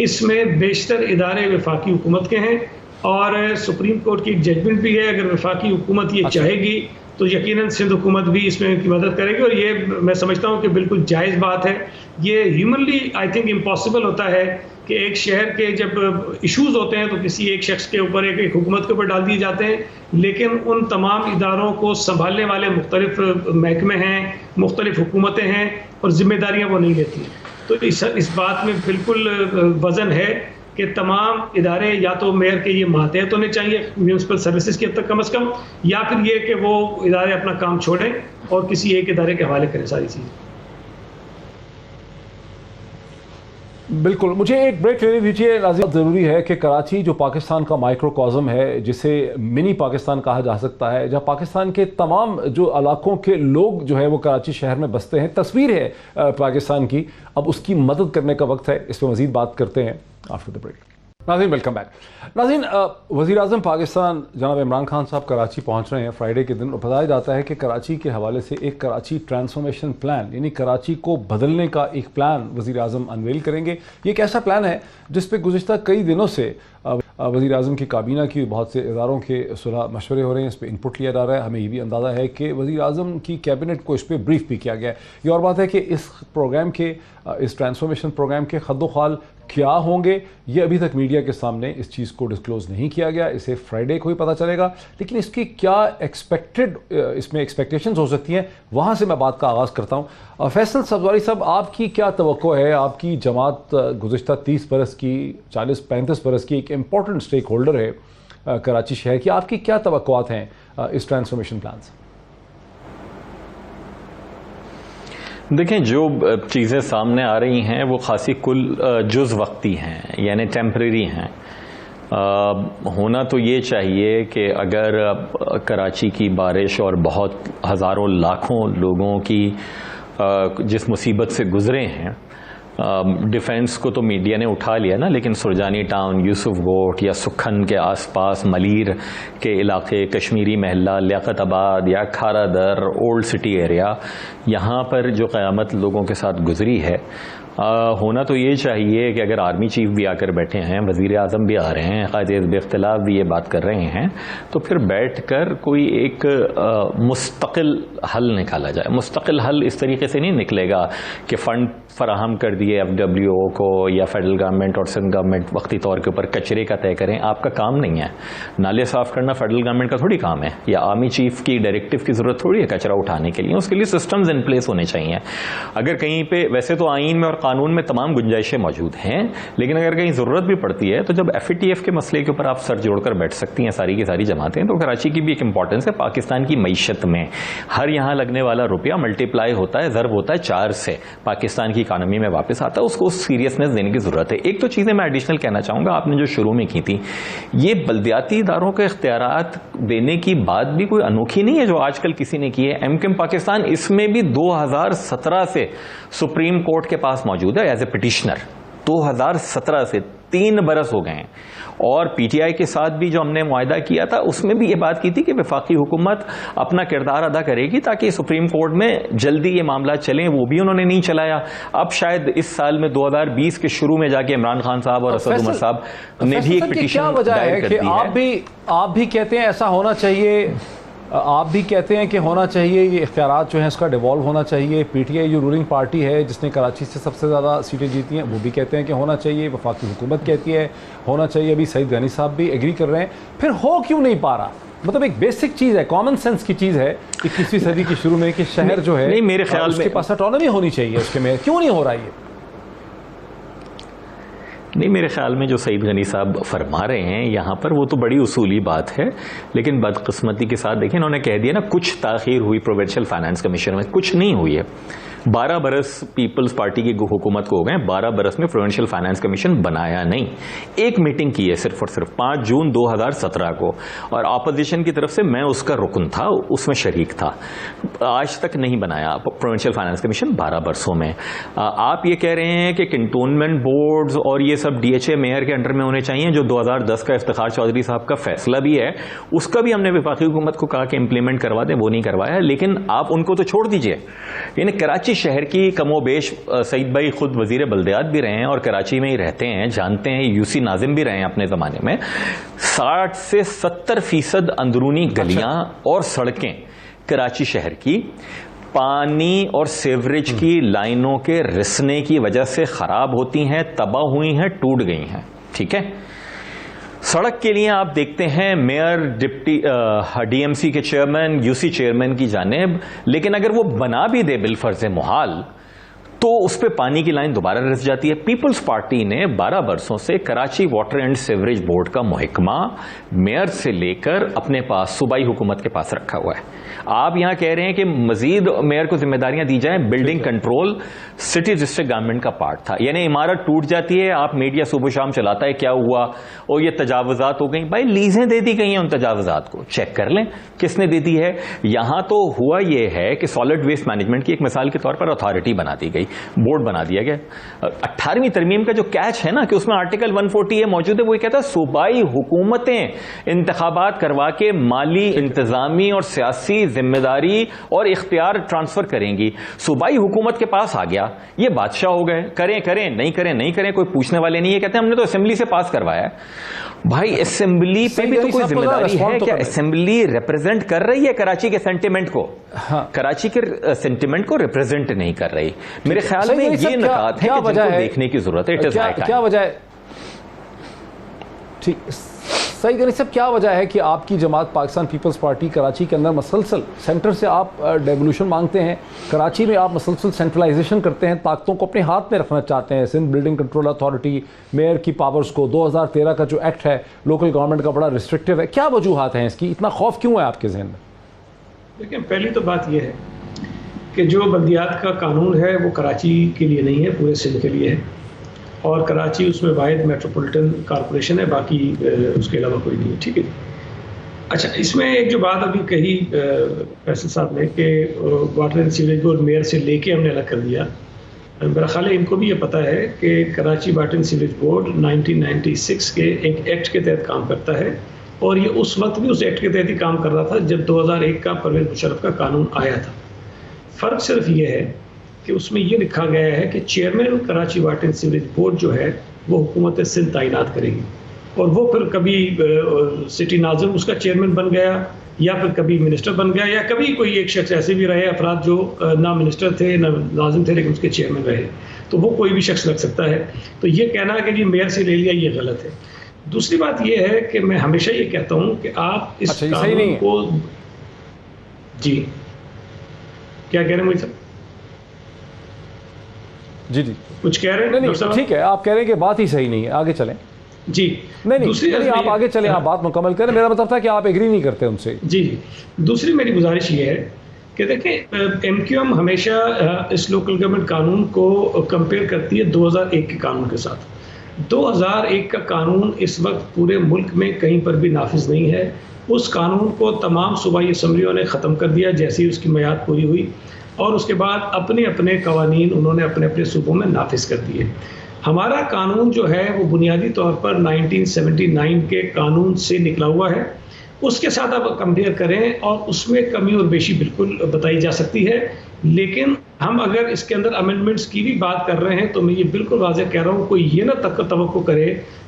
इसमें बेशतर इदारे वफाकी हुकूमत के हैं और सुप्रीम कोर्ट की एक जजमेंट भी है। अगर वफाकी हुकूमत ये चाहेगी तो यकीनन सिंध हुकूमत भी इसमें उनकी मदद करेगी, और ये मैं समझता हूँ कि बिल्कुल जायज़ बात है। ये ह्यूमनली आई थिंक इम्पॉसिबल होता है कि एक शहर के जब इश्यूज़ होते हैं तो किसी एक शख्स के ऊपर, एक हुकूमत के ऊपर डाल दिए जाते हैं, लेकिन उन तमाम इदारों को संभालने वाले मुख्तलिफ महकमे हैं, मुख्तलिफ हुकूमतें हैं और जिम्मेदारियाँ वो नहीं लेती हैं। तो इस बात में बिल्कुल वजन है कि तमाम इदारे या तो मेयर के ये मातहत होने चाहिए म्यूनसिपल सर्विसेज की हद तक कम से कम, या फिर ये कि वो इदारे अपना काम छोड़ें और किसी एक इदारे के हवाले करें सारी चीज़। बिल्कुल, मुझे एक ब्रेक लेने दीजिए नाज़रीन। ज़रूरी है कि कराची जो पाकिस्तान का माइक्रोकॉज़म है, जिसे मिनी पाकिस्तान कहा जा सकता है, जहाँ पाकिस्तान के तमाम जो इलाकों के लोग जो है वो कराची शहर में बसते हैं, तस्वीर है पाकिस्तान की। अब उसकी मदद करने का वक्त है। इस पर मज़ीद बात करते हैं आफ्टर द ब्रेक। नाज़रीन वेलकम बैक। नाज़रीन, वज़ीर आज़म पाकिस्तान जनाब इमरान खान साहब कराची पहुंच रहे हैं फ्राइडे के दिन, और बताया जाता है कि कराची के हवाले से एक कराची ट्रांसफॉर्मेशन प्लान, यानी कराची को बदलने का एक प्लान वज़ीर आज़म अनवेल करेंगे। ये एक ऐसा प्लान है जिस पे गुज़िश्ता कई दिनों से वज़ीर आज़म की काबीना की बहुत से इदारों के सुलह मशवरे हो रहे हैं, इस पर इनपुट लिया जा रहा है। हमें ये भी अंदाज़ा है कि वज़ीर आज़म की कैबिनेट को इस पर ब्रीफ भी किया गया है। ये और बात है कि इस प्रोग्राम के, इस ट्रांसफॉर्मेशन प्रोग्राम के खद्दोखाल क्या होंगे, ये अभी तक मीडिया के सामने इस चीज़ को डिस्क्लोज़ नहीं किया गया। इसे फ्राइडे को ही पता चलेगा। लेकिन इसकी क्या इसमें एक्सपेक्टेशंस हो सकती हैं, वहाँ से मैं बात का आगाज़ करता हूँ। फैसल सब्ज़वारी साहब, आपकी क्या तवक्को है? आपकी जमात गुज़िश्ता 30 बरस की, 40-35 बरस की एक इम्पॉर्टेंट स्टेक होल्डर है कराची शहर की। आपकी क्या तवक्कुआत हैं इस ट्रांसफॉर्मेशन प्लान से? देखें, जो चीज़ें सामने आ रही हैं वो खासी कुल जुज़ वक्ती हैं, यानी टेम्परेरी हैं। होना तो ये चाहिए कि अगर कराची की बारिश और बहुत हज़ारों लाखों लोगों की जिस मुसीबत से गुज़रे हैं, डिफेंस को तो मीडिया ने उठा लिया ना, लेकिन सुरजानी टाउन, यूसुफ गोट या सुखन के आसपास, मलीर के इलाके, कश्मीरी महल्ला, लियाकताबाद या खारादर, ओल्ड सिटी एरिया, यहाँ पर जो क़यामत लोगों के साथ गुजरी है, होना तो ये चाहिए कि अगर आर्मी चीफ भी आकर बैठे हैं, वज़ीर आज़म भी आ रहे हैं, क़ायद इख्तिलाफ भी ये बात कर रहे हैं, तो फिर बैठ कर कोई एक मुस्तकिल हल निकाला जाए। मुस्तकिल हल इस तरीके से नहीं निकलेगा कि फ़ंड फराहम कर दिए FWO को या फेडरल गवर्नमेंट और सिंध गवर्नमेंट वक्ती तौर के ऊपर कचरे का तय करें। आपका काम नहीं है। नाले साफ़ करना फेडरल गवर्नमेंट का थोड़ी काम है, या आर्मी चीफ की डायरेक्टिव की ज़रूरत थोड़ी है कचरा उठाने के लिए। उसके लिए सिस्टम्स इन प्लेस होने चाहिए। अगर कहीं पे, वैसे तो आईन में और कानून में तमाम गुंजाइशें मौजूद हैं, लेकिन अगर कहीं ज़रूरत भी पड़ती है तो जब FATF के मसले के ऊपर आप सर जोड़कर बैठ सकती हैं सारी की सारी जमातें, तो कराची की भी एक इंपॉर्टेंस है पाकिस्तान की मईशत में। हर यहाँ लगने वाला रुपया मल्टीप्लाई होता है, ज़रब होता है 4 से, पाकिस्तान की इकानमी में वापस आता है। उसको सीरियसनेस देने की ज़रूरत है। एक तो चीज़ें मैं एडिशनल कहना चाहूँगा, आपने जो शुरू में की थी, ये बल्दियाती इदारों के इख्तियारात देने की बात भी कोई अनोखी नहीं है जो आजकल किसी ने की है। MKM पाकिस्तान इसमें भी 2017 से सुप्रीम कोर्ट के पास मौजूद है एज ए पिटिशनर। 2017 से 3 बरस हो गए हैं। और PTI के साथ भी जो हमने मुआहदा किया था, उसमें भी ये बात की थी कि वफाकी हुकूमत अपना किरदार अदा करेगी ताकि सुप्रीम कोर्ट में जल्दी ये मामला चलें। वो भी उन्होंने नहीं चलाया। अब शायद इस साल में 2020 के शुरू में जाके इमरान खान साहब और असद उमर साहब ने भी एक पिटीशन दायर कर दी है। आप भी कहते हैं ऐसा होना चाहिए, आप भी कहते हैं कि होना चाहिए, ये इख्तियारात जो हैं इसका डिवॉल्व होना चाहिए। PTI जो रूलिंग पार्टी है जिसने कराची से सबसे ज़्यादा सीटें जीती हैं, वो भी कहते हैं कि होना चाहिए। वफाकी हुकूमत कहती है होना चाहिए। अभी सईद गनी साहब भी एग्री कर रहे हैं। फिर हो क्यों नहीं पा रहा? मतलब एक बेसिक चीज़ है, कॉमन सेंस की चीज़ है 21वीं सदी के शुरू में कि शहर जो है, नहीं, मेरे ख्याल उसके पास ऑटोनॉमी होनी चाहिए उसके में। क्यों नहीं हो रहा ये? नहीं, मेरे ख्याल में जो सईद गनी साहब फरमा रहे हैं यहाँ पर, वो तो बड़ी उसूली बात है, लेकिन बदकिस्मती के साथ देखिए, इन्होंने कह दिया ना कुछ ताख़ीर हुई प्रोविंशियल फाइनेंस कमीशन में। कुछ नहीं हुई है। 12 बरस पीपल्स पार्टी की हुकूमत को हो गए, 12 बरस में प्रोविंशियल फाइनेंस कमीशन बनाया नहीं। एक मीटिंग की है सिर्फ और सिर्फ 5 जून 2017 को, और अपोजिशन की तरफ से मैं उसका रुकन था, उसमें शरीक था। आज तक नहीं बनाया प्रोविंशियल फाइनेंस कमीशन 12 बरसों में। आप ये कह रहे हैं कि कंटोनमेंट बोर्ड्स और ये सब DHA मेयर के अंडर में होने चाहिए, जो 2010 का इफ्तिखार चौधरी साहब का फैसला भी है। उसका भी हमने वफाकी हुकूमत को कहा कि इंप्लीमेंट करवा दें, वो नहीं करवाया। लेकिन आप उनको तो छोड़ दीजिए। यानी कराची शहर की कमोबेश, सईद भाई खुद वजीर बल्दियात भी रहे हैं और कराची में ही रहते हैं, जानते हैं, UC नाजिम भी रहे हैं अपने ज़माने में। 60 से 70% अंदरूनी गलियां और सड़कें कराची शहर की पानी और सीवरेज की लाइनों के रिसने की वजह से खराब होती हैं, तबाह हुई हैं, टूट गई हैं। ठीक है। सड़क के लिए आप देखते हैं मेयर, डिप्टी DMC के चेयरमैन, UC चेयरमैन की जानिब, लेकिन अगर वो बना भी दे बिलफर्ज मुहाल, तो उस पर पानी की लाइन दोबारा रिस जाती है। पीपल्स पार्टी ने 12 बरसों से Karachi water and sewerage board का मुहिकमा मेयर से लेकर अपने पास सूबाई हुकूमत के पास रखा हुआ है। आप यहां कह रहे हैं कि मजीद मेयर को जिम्मेदारियां दी जाएं। Building control city district government का पार्ट था, यानी इमारत टूट जाती है, आप मीडिया सुबह शाम चलाता है क्या हुआ और ये तजावुजात हो गई। भाई लीजें दे दी गई हैं, उन तजावुजात को चेक कर लें किसने दे दी है। यहां तो हुआ यह है कि सॉलिड वेस्ट मैनेजमेंट की एक मिसाल के तौर पर अथॉरिटी बना दी गई, बोर्ड बना दिया गया। 18वीं तरमीम का जो कैच है ना कि उसमें आर्टिकल 140 मौजूद है, वो कहता है सूबाई हुकूमतें इंतखाबात करवा के माली, इंतजामी और सियासी जिम्मेदारी और इख्तियार ट्रांसफर करेंगी। सूबाई हुकूमत के पास आ गया, ये बादशाह हो गए, करें करें नहीं करें नहीं करें, कोई पूछने वाले नहीं है। कहते हैं हमने तो असेंबली से पास करवाया है। भाई असेंबली पे भी तो कोई जिम्मेदारी है क्या? असेंबली रिप्रेजेंट कर रही है कराची के सेंटिमेंट को? हाँ। कराची के सेंटिमेंट को रिप्रेजेंट नहीं कर रही। मेरे ख्याल में ये नकात है कि जिनको देखने की जरूरत है। क्या वजह है? ठीक, सही गनी साहब, क्या वजह है कि आपकी जमात पाकिस्तान पीपल्स पार्टी कराची के अंदर मसलसल सेंटर से आप डेवोल्यूशन मांगते हैं, कराची में आप मसलसल सेंट्रलाइजेशन करते हैं, ताकतों को अपने हाथ में रखना चाहते हैं, Sindh building control authority, mayor की पावर्स को, 2013 का जो एक्ट है लोकल गवर्नमेंट का बड़ा रिस्ट्रिक्टिव है, क्या वजूहात हैं इसकी? इतना खौफ क्यों है आपके जहन में? देखिए, पहली तो बात यह है कि जो बल्दियात का कानून है वो कराची के लिए नहीं है, पूरे सिंध के लिए है, और कराची उसमें वाहिद मेट्रोपॉलिटन कॉरपोरेशन है, बाकी उसके अलावा कोई नहीं है। ठीक है। अच्छा, इसमें एक जो बात अभी कही फैसल साहब ने कि water and sewerage board mayor से लेके हमने अलग कर दिया, मेरा ख्याल है इनको भी ये पता है कि Karachi water and sewerage board 1996 के एक एक्ट के तहत काम करता है, और ये उस वक्त भी उस एक्ट के तहत ही काम कर रहा था जब 2001 का परवेज मुशर्रफ का कानून आया था। फ़र्क सिर्फ ये है कि उसमें ये लिखा गया है कि chairman Karachi water and sewerage board जो है वो हुकूमत सिंध तैनात करेगी, और वो फिर कभी सिटी नाज़िम उसका चेयरमैन बन गया, या फिर कभी मिनिस्टर बन गया, या कभी कोई एक शख्स ऐसे भी रहे अफराद जो ना मिनिस्टर थे ना नाज़िम थे लेकिन उसके चेयरमैन रहे, तो वो कोई भी शख्स लग सकता है। तो ये कहना कि जी मेयर से ले लिया, ये गलत है। दूसरी बात ये है कि मैं हमेशा ये कहता हूँ कि आप इस कानून को, जी क्या कह रहे हैं मुझे सर? जी कुछ कह रहे हैं? नहीं, ठीक है, आप कह रहे हैं कि बात ही सही नहीं है, आगे चलें। जी नहीं, आप आगे चलें, आप बात मुकम्मल करें। मेरा मतलब था कि आप एग्री नहीं करते उनसे। जी, दूसरी मेरी गुजारिश ये है कि देखें, एमक्यूएम हमेशा इस लोकल गवर्नमेंट कानून को कंपेयर करती है 2001 के कानून के साथ। 2001 का कानून इस वक्त पूरे मुल्क में कहीं पर भी नाफिज नहीं है। उस कानून को तमाम सूबाई असम्बलियों ने ख़त्म कर दिया जैसे ही उसकी मियाद पूरी हुई, और उसके बाद अपने अपने कवानीन उन्होंने अपने अपने सूबों में नाफिज कर दिए। हमारा कानून जो है वो बुनियादी तौर पर 1979 के कानून से निकला हुआ है, उसके साथ आप कंपेयर करें और उसमें कमी और बेशी बिल्कुल बताई जा सकती है। लेकिन हम अगर इसके अंदर अमेंडमेंट्स की भी बात कर रहे हैं तो मैं ये बिल्कुल वाज़ेह कह रहा हूँ, कोई ये ना तवक्को करे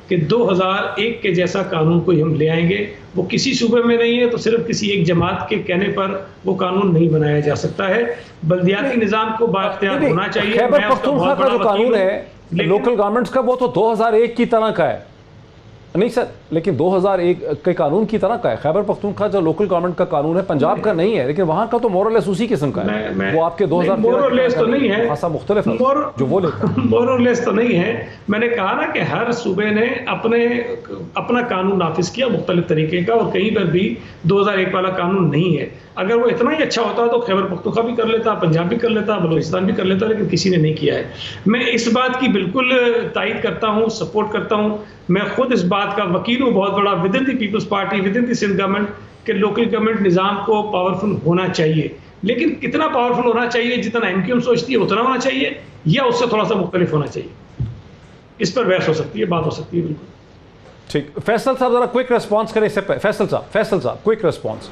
कि 2001 के जैसा कानून कोई हम ले आएंगे। वो किसी सूबे में नहीं है तो सिर्फ किसी एक जमात के कहने पर वो कानून नहीं बनाया जा सकता है। बल्दियाती निज़ाम को बाख्तियार होना चाहिए। खैबर पख्तूनख्वा का जो कानून है लोकल गवर्नमेंट्स का, वो तो 2001 की तरह का है। नहीं सर, लेकिन 2001 के कानून की तरह का है। खैबर पख्तूनख्वा जो लोकल गवर्नमेंट का कानून है पंजाब का नहीं है, लेकिन वहाँ का तो मोरलेस उसी किस्म का है। वो आपके 2013 मोरलेस तो नहीं है, खासा मुख्तलिफ है जो वो लेता है। मोरलेस तो नहीं है। मैंने कहा ना कि हर सूबे ने अपना कानून नाफिज किया मुख्तलिफ तरीके का, और कहीं पर भी 2001 वाला कानून नहीं है। अगर वो इतना ही अच्छा होता तो खैबर पख्तूनख्वा भी कर लेता, पंजाब भी कर लेता, बलूचिस्तान भी कर लेता, लेकिन किसी ने नहीं किया है। मैं इस बात की बिल्कुल तायद करता हूँ, सपोर्ट करता हूँ। मैं खुद इस बात का वकील हूँ बहुत बड़ा with in the People's Party, with in the Sindh government, के लोकल गवर्नमेंट निज़ाम को पावरफुल होना चाहिए। लेकिन कितना पावरफुल होना चाहिए, जितना एमक्यूएम सोचती है उतना होना चाहिए, या उससे थोड़ा सा मुख्तलिफ होना चाहिए? इस पर बहस हो सकती है, बात हो सकती है। बिल्कुल ठीक। फैसल साहब जरा क्विक रिस्पॉन्स करें इससे। फैसल साहब क्विक रिस्पॉन्स।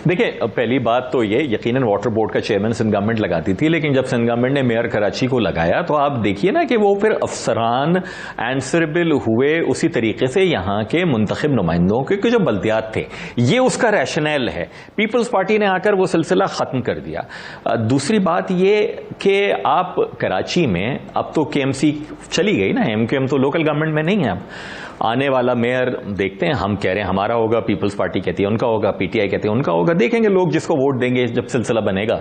देखिए, पहली बात तो ये, यकीनन वाटर बोर्ड का चेयरमैन सिंध गवर्नमेंट लगाती थी, लेकिन जब सिंध गवर्नमेंट ने मेयर कराची को लगाया तो आप देखिए ना कि वो फिर अफसरान आंसरेबल हुए उसी तरीके से यहाँ के मुंतखब नुमाइंदों के जो बल्दियात थे। ये उसका रैशनल है। पीपल्स पार्टी ने आकर वो सिलसिला ख़त्म कर दिया। दूसरी बात ये कि आप कराची में अब तो केएमसी चली गई ना, एमक्यूएम तो लोकल गवर्नमेंट में नहीं है। अब आने वाला मेयर देखते हैं, हम कह रहे हैं हमारा होगा, पीपल्स पार्टी कहती है उनका होगा, पीटीआई कहती है उनका होगा, देखेंगे लोग जिसको वोट देंगे जब सिलसिला बनेगा।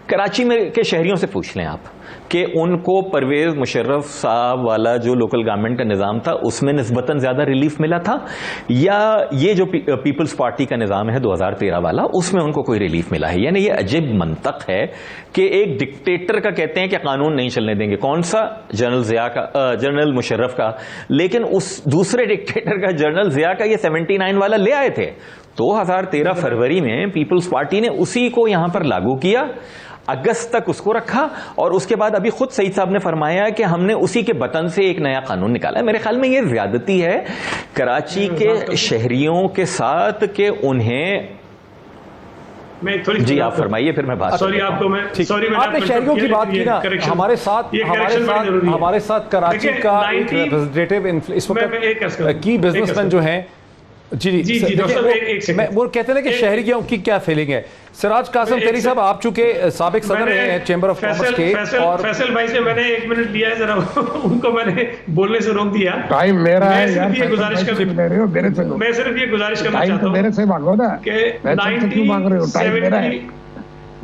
कराची में के शहरियों से पूछ लें आप कि उनको परवेज मुशर्रफ साहब वाला जो लोकल गवर्नमेंट का निज़ाम था उसमें निस्बतन ज़्यादा रिलीफ मिला था, या ये जो पीपल्स पार्टी का निज़ाम है 2013 वाला, उसमें उनको कोई रिलीफ मिला है? यानी ये अजीब मंतक है कि एक डिक्टेटर का कहते हैं कि कानून नहीं चलने देंगे, कौन सा? जनरल ज़िया का, जनरल मुशर्रफ का, लेकिन उस दूसरे डिक्टेटर का, जनरल ज़िया का, ये 79 वाला ले आए थे। 2013 फरवरी में पीपल्स पार्टी ने उसी को यहां पर लागू किया, अगस्त तक उसको रखा, और उसके बाद अभी खुद सईद साहब ने फरमाया कि हमने उसी के बटन से एक नया कानून निकाला है। मेरे ख्याल में यह ज्यादती है कराची के शहरियों के साथ कि उन्हें मैं थोड़ी जी आप फरमाइए, फिर मैं बात सॉरी आपको मैं सॉरी मैंने आपने शहरियों की बात की ना, हमारे साथ कराची का एक रिप्रेजेंटेटिव इस वक्त की बिजनेसमैन जो हैं, जी मैं वो कहते हैं कि शहरियों की क्या फीलिंग है। सिराज कासिम तेरी साहब, आप चूंकि साबिक सदर रहे हैं चैम्बर ऑफ कॉमर्स के, और फैसल भाई से मैंने 1 मिनट लिया है, जरा उनको मैंने बोलने से रोक दिया। टाइम मेरा है यार, मैं सिर्फ ये गुजारिश करना चाहता हूं, मेरे से मांगो ना कि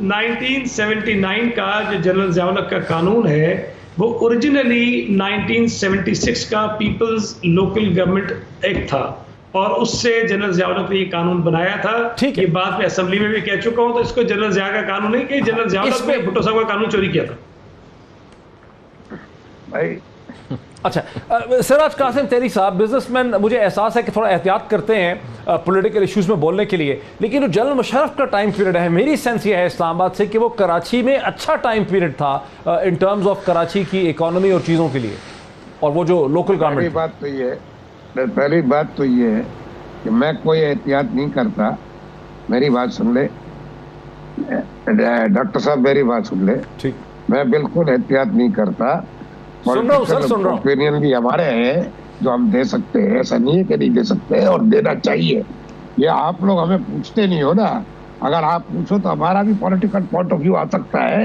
1979 का जो जनरल ज़िया-उल-हक का कानून है वो ओरिजिनली 1976 का पीपल्स लोकल गवर्नमेंट एक्ट था, और उससे जनरल ज़िया-उल-हक ने ये कानून बनाया था। ठीक है, ये बात मैं असेंबली में भी कह चुका हूं, तो इसको जनरल ज़िया का कानून नहीं कि जनरल ज़िया-उल-हक ने भुट्टो साहब का कानून चोरी किया था भाई। अच्छा, सिराज कासिम तेरी साहब बिजनेसमैन, मुझे एहसास है कि थोड़ा एहतियात करते हैं पॉलिटिकल इश्यूज में बोलने के लिए, लेकिन जो जनरल मुशर्रफ का टाइम पीरियड है, मेरी सेंस ये है इस्लामाबाद से कि वो कराची में अच्छा टाइम पीरियड था इन टर्म्स ऑफ कराची की इकोनॉमी और चीज़ों के लिए, और वो जो लोकल गवर्नमेंट। पहली बात तो ये है कि मैं कोई एहतियात नहीं करता। मेरी बात सुन ले डॉक्टर साहब, मेरी बात सुन ले। ठीक, मैं बिल्कुल एहतियात नहीं करता। सुन रहा हूं सर, सुन रहा हूं। ओपिनियन भी हमारे हैं जो हम दे सकते हैं, ऐसा नहीं है कि नहीं दे सकते, और देना चाहिए। ये आप लोग हमें पूछते नहीं हो ना, अगर आप पूछो तो हमारा भी पॉलिटिकल पॉइंट ऑफ व्यू आ सकता है,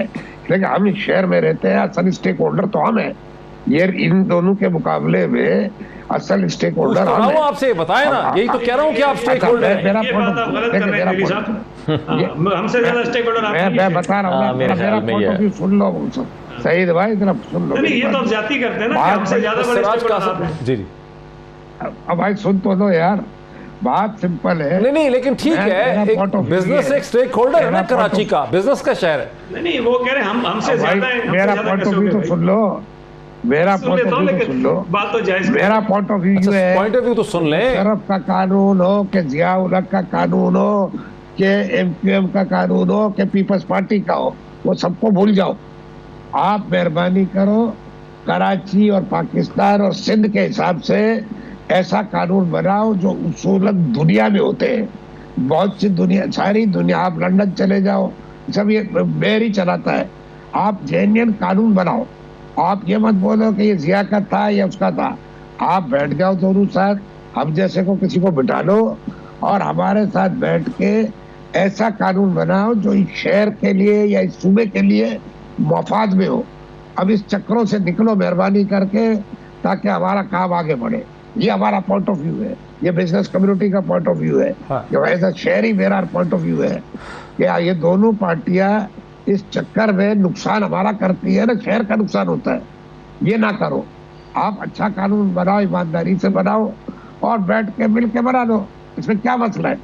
लेकिन हम इस शहर में रहते हैं, असल स्टेक होल्डर तो हम है। ये इन दोनों के मुकाबले में असल स्टेक होल्डर हम हैं। आपसे बताएं ना, यही तो कह रहा हूं कि आप स्टेक होल्डर हैं। हमसे ज्यादा स्टेक होल्डर आप हैं। मैं बता रहा हूं, मेरा पॉइंट ऑफ व्यू सुन लो सईद भाई, जरा सुन लो। नहीं, ये तो आप ज्यादती करते हैं ना, हमसे ज्यादा बड़े स्टेक होल्डर हैं। जी जी, अब भाई सुन तो दो यार, बात सिंपल है। नहीं, लेकिन ठीक है, एक बिजनेस एक स्टेक होल्डर है ना, कराची का बिजनेस का शहर है। नहीं, वो कह रहे हैं हमसे ज्यादा है। मेरा पॉइंट ऑफ व्यू तो सुन लो, मेरा पॉइंट ऑफ व्यू तो सुन लो, बात तो जायज। मेरा पॉइंट ऑफ व्यू है, पॉइंट ऑफ व्यू तो सुन ले। मुशर्रफ का कानून हो कि ज़िया-उल-हक का कानून हो कि MQM का कानून हो कि पीपल्स पार्टी का हो, वो सबको भूल जाओ। आप मेहरबानी करो, कराची और पाकिस्तान और सिंध के हिसाब से ऐसा कानून बनाओ जो उसूलन दुनिया में होते हैं। बहुत सी दुनिया, सारी दुनिया, आप लंदन चले जाओ, सब ये मेयर ही चलाता है। आप जेन्युइन कानून बनाओ। आप ये मत बोलो कि ये ज़िया का था या उसका था। आप बैठ जाओ दोनों साथ, हम जैसे को किसी को बिठा लो और हमारे साथ बैठ के ऐसा कानून बनाओ जो इस शहर के लिए या इस सूबे के लिए मफाद में हो। अब इस चक्रों से निकलो मेहरबानी करके, ताकि हमारा काम आगे बढ़े। ये हमारा पॉइंट ऑफ व्यू है, ये बिजनेस कम्युनिटी का पॉइंट ऑफ व्यू है। जो ऐसा शहरी मेरा पॉइंट ऑफ व्यू है कि ये दोनों पार्टियां इस चक्कर में नुकसान हमारा करती है ना, शहर का नुकसान होता है। ये ना करो। आप अच्छा कानून बनाओ, ईमानदारी से बनाओ और बैठ के मिल के बना लो। इसमें क्या मसला है?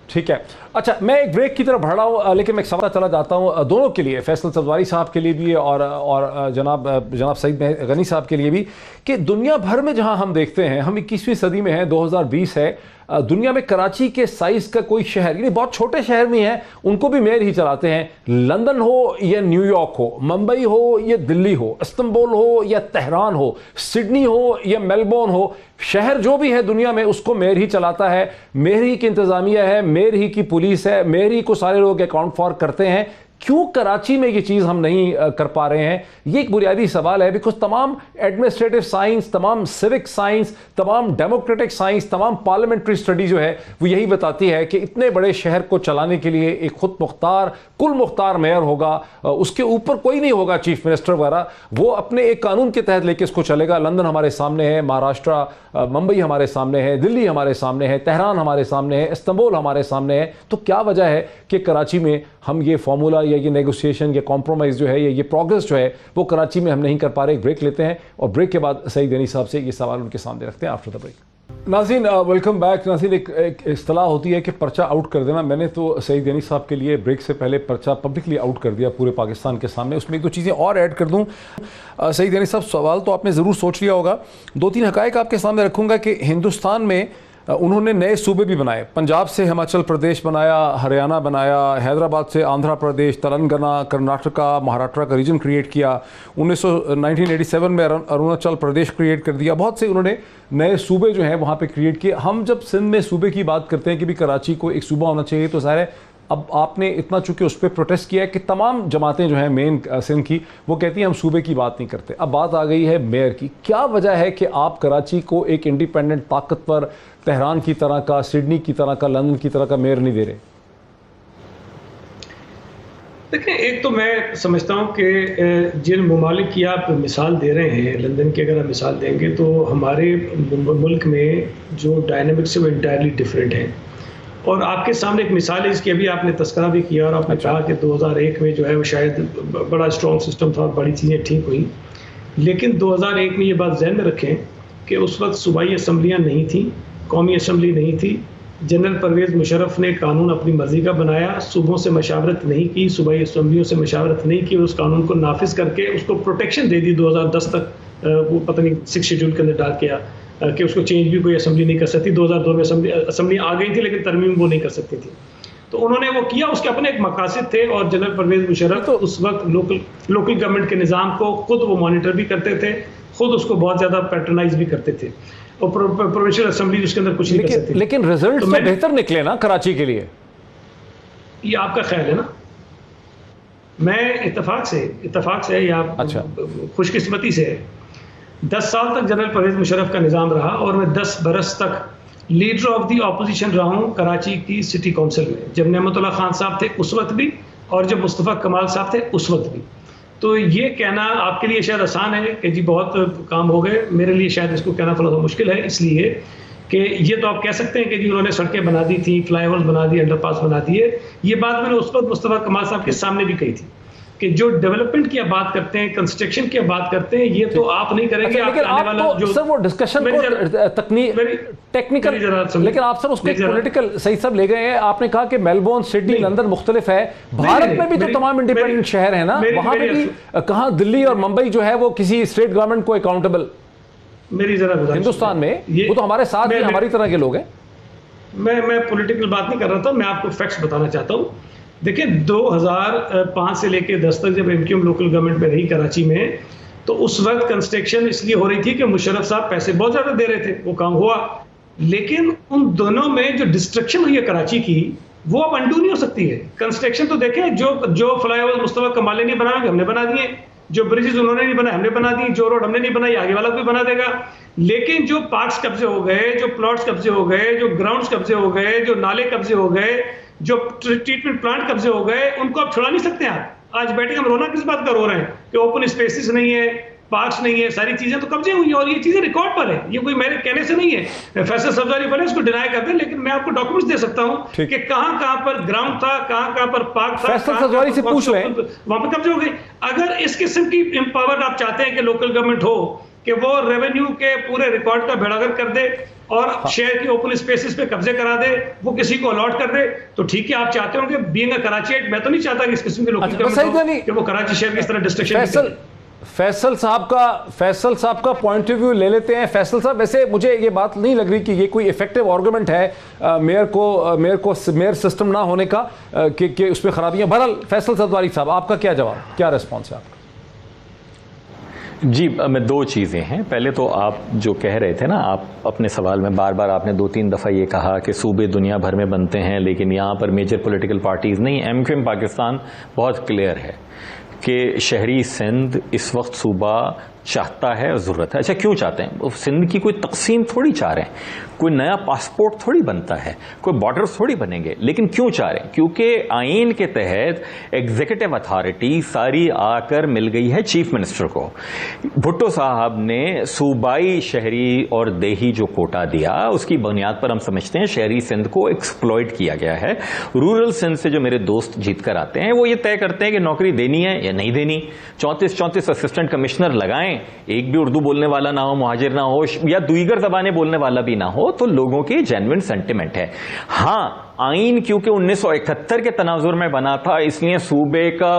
ठीक है, अच्छा मैं एक ब्रेक की तरफ बढ़ रहा हूँ, लेकिन मैं एक सवाल चला जाता हूँ दोनों के लिए, फैसल सब्ज़वारी साहब के लिए भी और जनाब सईद गनी साहब के लिए भी, कि दुनिया भर में जहाँ हम देखते हैं, हम 21वीं सदी में हैं, 2020 है, दुनिया में कराची के साइज़ का कोई शहर, यानी बहुत छोटे शहर में हैं, उनको भी मेयर ही चलाते हैं। लंदन हो या न्यूयॉर्क हो, मुंबई हो या दिल्ली हो, इस्तांबुल हो या तेहरान हो, सिडनी हो या मेलबोर्न हो, शहर जो भी है दुनिया में उसको मेयर ही चलाता है। मेयर ही की इंतज़ामिया है, मेयर ही की पुलिस है, मेयर ही को सारे लोग अकाउंट फॉर करते हैं। क्यों कराची में ये चीज़ हम नहीं कर पा रहे हैं? ये एक बुनियादी सवाल है, बिकॉज तमाम एडमिनिस्ट्रेटिव साइंस, तमाम सिविक साइंस, तमाम डेमोक्रेटिक साइंस, तमाम पार्लियामेंट्री स्टडी जो है वो यही बताती है कि इतने बड़े शहर को चलाने के लिए एक खुद मुख्तार, कुल मुख्तार मेयर होगा, उसके ऊपर कोई नहीं होगा चीफ मिनिस्टर वगैरह, वो अपने एक कानून के तहत लेके इसको चलेगा। लंदन हमारे सामने है, महाराष्ट्र, मुंबई हमारे सामने है, दिल्ली हमारे सामने है, तेहरान हमारे सामने है, इस्तांबुल हमारे सामने है। तो क्या वजह है कि कराची में हम ये फॉर्मूला या ये नेगोशिएशन या कॉम्प्रोमाइज़ जो है या ये प्रोग्रेस जो है वो कराची में हम नहीं कर पा रहे? एक ब्रेक लेते हैं और ब्रेक के बाद सईद गनी साहब से ये सवाल उनके सामने रखते हैं आफ्टर द ब्रेक। नाज़रीन वेलकम बैक। नाज़रीन एक इस्तिलाह होती है कि पर्चा आउट कर देना। मैंने तो सईद गनी साहब के लिए ब्रेक से पहले पर्चा पब्लिकली आउट कर दिया पूरे पाकिस्तान के सामने। उसमें एक दो चीज़ें और ऐड कर दूं। सईद गनी साहब, सवाल तो आपने ज़रूर सोच लिया होगा, दो तीन हक़ाइक़ आपके सामने रखूँगा कि हिंदुस्तान में उन्होंने नए सूबे भी बनाए। पंजाब से हिमाचल प्रदेश बनाया, हरियाणा बनाया, हैदराबाद से आंध्र प्रदेश, तेलंगाना, कर्नाटका, महाराष्ट्र का रीजन क्रिएट किया। 1987 में अरुणाचल प्रदेश क्रिएट कर दिया। बहुत से उन्होंने नए सूबे जो हैं वहाँ पे क्रिएट किए। हम जब सिंध में सूबे की बात करते हैं कि भी कराची को एक सूबा होना चाहिए, तो ज़ाहिर है अब आपने इतना चूंकि उस पर प्रोटेस्ट किया है कि तमाम जमातें जो हैं मेन सिंध की वो कहती हैं हम सूबे की बात नहीं करते। अब बात आ गई है मेयर की। क्या वजह है कि आप कराची को एक इंडिपेंडेंट, ताकतवर, तेहरान की तरह का, सिडनी की तरह का, लंदन की तरह का मेयर नहीं दे रहे? देखिए, एक तो मैं समझता हूँ कि जिन ममालिक की आप मिसाल दे रहे हैं, लंदन की अगर आप मिसाल देंगे तो हमारे मुल्क में जो डायनामिक्स है वो इंटायरली डिफरेंट हैं। और आपके सामने एक मिसाल है, इसकी अभी आपने तस्करा भी किया और आपने कहा कि 2001 में जो है वो शायद बड़ा स्ट्रॉन्ग सिस्टम था और बड़ी चीज़ें ठीक हुई। लेकिन 2001 में ये बात ज़हन में रखें कि उस वक्त सूबाई असम्बलियाँ नहीं थी, कौमी असम्बली नहीं थी। जनरल परवेज़ मुशर्रफ ने कानून अपनी मर्ज़ी का बनाया, सूबों से मशावरत नहीं की, सूबाई असम्बलियों से मशावरत नहीं की, उस कानून को नाफिज करके उसको प्रोटेक्शन दे दी 2010 तक। वो पता नहीं 6 शेड्यूल के अंदर डाल किया कि उसको चेंज भी कोई असम्बली नहीं कर सकती। 2002 में असम्बली आ गई थी लेकिन तरमीम वो नहीं कर सकती थी। तो उन्होंने वो किया, उसके अपने एक मकासद थे। और जनरल परवेज़ मुशर्रफ तो उस वक्त लोकल गवर्नमेंट के निज़ाम को खुद वो मॉनिटर भी करते थे, खुद उसको बहुत ज़्यादा पैट्रनाइज भी करते थे। और प्रोविंशियल असम्बली उसके अंदर कुछ नहीं कर सकती। लेकिन रिजल्ट तो बेहतर निकले ना कराची के लिए? ये आपका ख्याल है ना। मैं इत्तेफाक से या खुशकिस्मती से 10 साल तक जनरल परवेज़ मुशर्रफ का निज़ाम रहा और मैं 10 बरस तक लीडर ऑफ दी ऑपोजिशन रहा हूँ कराची की सिटी काउंसिल में। जब नेमतुल्लाह खान साहब थे उस वक्त भी, और जब मुस्तफ़ा कमाल साहब थे उस वक्त भी। तो ये कहना आपके लिए शायद आसान है कि जी बहुत काम हो गए, मेरे लिए शायद इसको कहना थोड़ा सा मुश्किल है, इसलिए कि ये तो आप कह सकते हैं कि जी उन्होंने सड़कें बना दी थी, फ्लाईओवर्स बना दिए, अंडरपास बना दिए। ये बात मैंने उस वक्त मुस्तफ़ा कमाल साहब के सामने भी कही थी कि जो डेवलपमेंट की बात करते हैं, कंस्ट्रक्शन की बात करते हैं, ये तो आप नहीं करेंगे। लेकिन आप तो सर वो डिस्कशन टेक्निकल, लेकिन आप सर उसको पॉलिटिकल सही सब ले गए हैं। आपने कहा कि मेलबोर्न, सिडनी, लंदन मुख्तलिफ है। भारत में भी तो तमाम इंडिपेंडेंट शहर है ना, वहां पे भी कहाँ दिल्ली और मुंबई जो है वो किसी स्टेट गवर्नमेंट को अकाउंटेबल? मेरी जरा हिंदुस्तान में वो तो हमारे साथ ही हमारी तरह के लोग हैं। मैं पॉलिटिकल बात नहीं कर रहा था, मैं आपको फैक्ट्स बताना चाहता हूँ। देखिए 2005 से लेके 10 तक जब एमक्यूएम लोकल गवर्नमेंट में रही कराची में, तो उस वक्त कंस्ट्रक्शन इसलिए हो रही थी कि मुशर्रफ साहब पैसे बहुत ज़्यादा दे रहे थे, वो काम हुआ। लेकिन उन दोनों में जो डिस्ट्रक्शन हुई है कराची की, वो अब अंडू नहीं हो सकती है। कंस्ट्रक्शन तो देखें, जो फ्लाईओवर मुस्तफा कमाल ने नहीं बनाए हमने बना दिए, जो ब्रिजेस उन्होंने नहीं बनाए हमने बना दिए, जो रोड हमने नहीं बनाई आगे वाला कोई बना देगा। लेकिन जो पार्क्स कब्जे हो गए, जो प्लॉट्स कब्जे हो गए, जो ग्राउंड्स कब्जे हो गए, जो नाले कब्जे हो गए, जो ट्रीटमेंट प्लांट कब्जे हो गए, उनको आप छुड़ा नहीं सकते। आप आज बैठे हम रोना किस बात का रो रहे हैं कि ओपन स्पेसेस नहीं है, पार्क्स नहीं है, सारी चीजें तो कब्जे हुई हैं और ये चीजें रिकॉर्ड पर है। ये कोई मेरे कहने से नहीं है। फैसल सब्जारी बोले इसको डिनाई करते हैं, लेकिन मैं आपको डॉक्यूमेंट्स दे सकता हूं कि कहां पर ग्राउंड था, कहां पर पार्क था, फैसल सब्जारी से पूछ लें, वहां पर कब्जे हो गए। अगर इस किस्म की एम्पावर्ड आप चाहते हैं कि लोकल गवर्नमेंट हो कि वो रेवेन्यू के पूरे रिकॉर्ड का बेड़ागर कर दे और शहर की ओपन स्पेसेस पे कब्जे करा दे, वो किसी को अलॉट कर दे, तो ठीक है। आप चाहते होंगे बीइंग अ कराची, मैं तो नहीं चाहता कि इस किस्म के लोकल गवर्नमेंट कि वो कराची शहर की इस तरह डिस्ट्रक्शन। फैसल साहब का पॉइंट ऑफ व्यू ले लेते हैं। फैसल साहब, वैसे मुझे ये बात नहीं लग रही कि ये कोई इफेक्टिव आर्गुमेंट है मेयर सिस्टम ना होने का कि उसमें खराबियां। बहरहाल फैसल सब्जारी साहब, आपका क्या जवाब, क्या रिस्पॉन्स है आपका? जी, मैं दो चीज़ें हैं। पहले तो आप जो कह रहे थे ना, आप अपने सवाल में बार बार आपने 2-3 दफ़ा ये कहा कि सूबे दुनिया भर में बनते हैं लेकिन यहाँ पर मेजर पॉलिटिकल पार्टीज़ नहीं। एमक्यूएम पाकिस्तान बहुत क्लियर है कि शहरी सिंध इस वक्त सूबा चाहता है और ज़रूरत है। अच्छा, क्यों चाहते हैं? सिंध की कोई तकसीम थोड़ी चाह रहे हैं, कोई नया पासपोर्ट थोड़ी बनता है, कोई बॉर्डर्स थोड़ी बनेंगे, लेकिन क्यों चाह रहे हैं? क्योंकि आइन के तहत एग्जीक्यूटिव अथॉरिटी सारी आकर मिल गई है चीफ मिनिस्टर को। भुट्टो साहब ने सूबाई, शहरी और देही जो कोटा दिया, उसकी बुनियाद पर हम समझते हैं शहरी सिंध को एक्सप्लॉइट किया गया है। रूरल सिंध से जो मेरे दोस्त जीत कर आते हैं वो ये तय करते हैं कि नौकरी देनी है या नहीं देनी। 34 असिस्टेंट कमिश्नर लगाएं, एक भी उर्दू बोलने वाला ना हो, मुहाजिर ना हो, या दुईगर जबानें बोलने वाला भी ना हो, तो लोगों की जेन्युइन सेंटिमेंट है। हाँ, आइन क्योंकि 1971 के तनाजुर में बना था, इसलिए सूबे का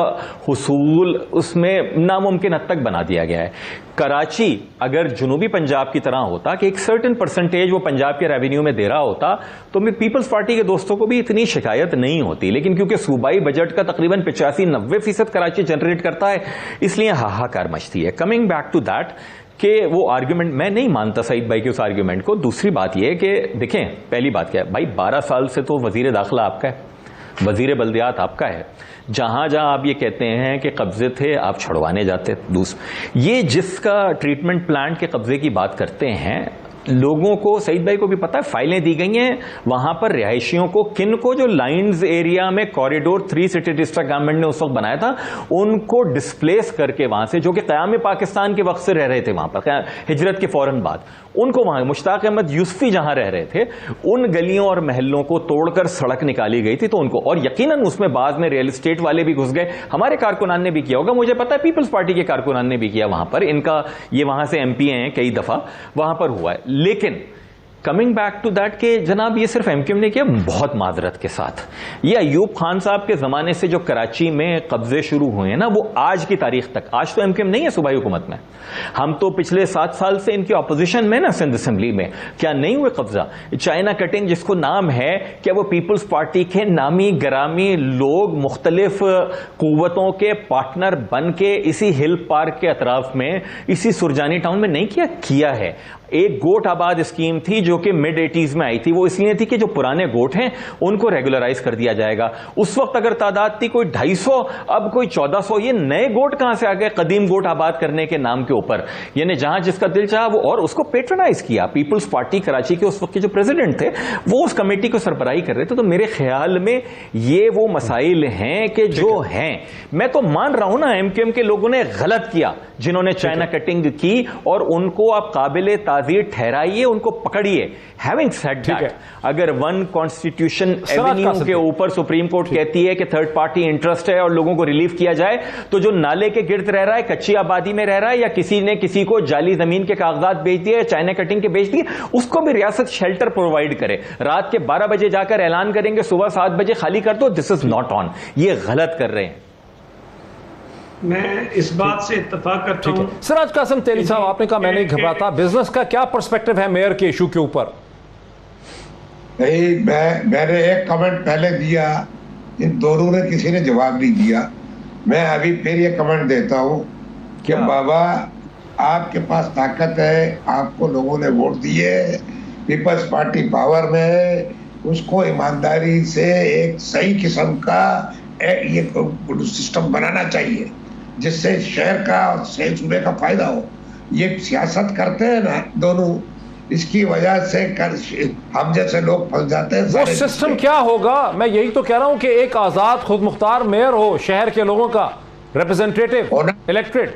हुसूल उसमें नामुमकिन हद तक बना दिया गया है। कराची अगर जुनूबी पंजाब की तरह होता कि एक सर्टेन परसेंटेज वो पंजाब के रेवेन्यू में दे रहा होता, तो मैं पीपल्स पार्टी के दोस्तों को भी इतनी शिकायत नहीं होती। लेकिन क्योंकि सूबाई बजट का तकरीबन 85-90% कराची जनरेट करता है, इसलिए हाहाकार मचती है। कमिंग बैक टू दैट कि वो आर्ग्यूमेंट मैं नहीं मानता सईद भाई के उस आर्ग्यूमेंट को। दूसरी बात यह कि देखें, पहली बात क्या है भाई, 12 साल से तो वजीर दाखिला आपका है, वजीर बल्दियात आपका है। जहां जहां आप ये कहते हैं कि कब्जे थे, आप छुड़वाने जाते। ये जिसका ट्रीटमेंट प्लांट के कब्जे की बात करते हैं, लोगों को, सईद भाई को भी पता है, फाइलें दी गई हैं वहां पर रिहायशियों को, किन को, जो लाइंस एरिया में कॉरिडोर 3 सिटी डिस्ट्रिक्ट गवर्नमेंट ने उस वक्त बनाया था, उनको डिस्प्लेस करके वहां से, जो कि क़याम पाकिस्तान के वक्त से रह रहे थे वहां पर, हिजरत के फौरन बाद, उनको वहां, मुश्ताक अहमद यूसुफी जहां रह रहे थे, उन गलियों और महलों को तोड़कर सड़क निकाली गई थी। तो उनको, और यकीनन उसमें बाद में रियल एस्टेट वाले भी घुस गए, हमारे कारकुनान ने भी किया होगा, मुझे पता है पीपल्स पार्टी के कारकुनान ने भी किया वहां पर, इनका ये वहां से एमपी हैं कई दफा, वहां पर हुआ है। लेकिन कमिंग बैक टू दैट के जनाब, ये सिर्फ एमक्यूएम ने किया, बहुत माजरत के साथ। ये अयूब खान साहब के जमाने से जो कराची में कब्जे शुरू हुए हैं ना, वो आज की तारीख तक, आज तो एमक्यूएम नहीं है सूबाई हुकूमत में, हम तो पिछले 7 साल से इनकी ऑपोजिशन में ना सिंध असेंबली में, क्या नहीं हुए कब्जा? चाइना कटिंग जिसको नाम है, क्या वो पीपल्स पार्टी के नामी गरामी लोग मुख्तलिफ कुव्वतों के पार्टनर बन के इसी हिल पार्क के अतराफ में, इसी सुरजानी टाउन में नहीं किया? किया है। एक गोट आबाद स्कीम थी जो कि मिड 80s में आई थी, वो इसलिए थी कि जो पुराने गोट हैं उनको रेगुलराइज कर दिया जाएगा। उस वक्त अगर तादाद थी कोई 250, अब कोई 1400, ये नए गोट कहां से आ गए कदीम गोट आबाद करने के नाम के ऊपर? यानी जहां जिसका दिल चाहा वो, और उसको पेट्रोनाइज किया। पीपल्स पार्टी कराची के उस वक्त के जो प्रेसिडेंट थे वो उस कमेटी को सरबराही कर रहे थे। तो मेरे ख्याल में ये वो मसाइल हैं कि जो हैं, मैं तो मान रहा हूं ना एमक्यूएम के लोगों ने गलत किया जिन्होंने चाइना कटिंग की, और उनको आप काबिल ताज़ीर ठहराइए, उनको पकड़िए। हैविंग सेड दैट, अगर वन कॉन्स्टिट्यूशन एवेन्यू के ऊपर सुप्रीम कोर्ट कहती है कि थर्ड पार्टी इंटरेस्ट है और लोगों को रिलीफ किया जाए, तो जो नाले के गिर्द रह रहा है, कच्ची आबादी में रह रहा है, या किसी ने किसी को जाली जमीन के कागजात बेच दिए, चाइना कटिंग के बेच दिए, उसको भी रियासत शेल्टर प्रोवाइड करे। रात के 12 बजे जाकर ऐलान करेंगे सुबह 7 बजे खाली कर दो, दिस इज नॉट ऑन। ये गलत कर रहे हैं। मैं इस बात से इत्तेफाक करता हूं। सिराज कासिम तेली साहब, आपने कहा मैं नहीं घबराता, बिजनेस का क्या पर्सपेक्टिव है मेयर के इशू के ऊपर? नहीं, मैंने एक कमेंट पहले दिया, इन दोनों ने किसी ने जवाब नहीं दिया। मैं अभी फिर ये कमेंट देता हूं कि बाबा, आपके पास ताकत है, आपको लोगों ने वोट दिए, पीपल्स पार्टी पावर में है, उसको ईमानदारी से एक सही किस्म का ये सिस्टम बनाना चाहिए जिससे शहर का और सूबे का फायदा हो। ये सियासत करते हैं ना दोनों, इसकी वजह से हम जैसे लोग फंस जाते हैं। वो सिस्टम क्या होगा? मैं यही तो कह रहा हूं कि एक आजाद खुद मुख्तार मेयर हो, शहर के लोगों का रिप्रेजेंटेटिव, इलेक्टेड।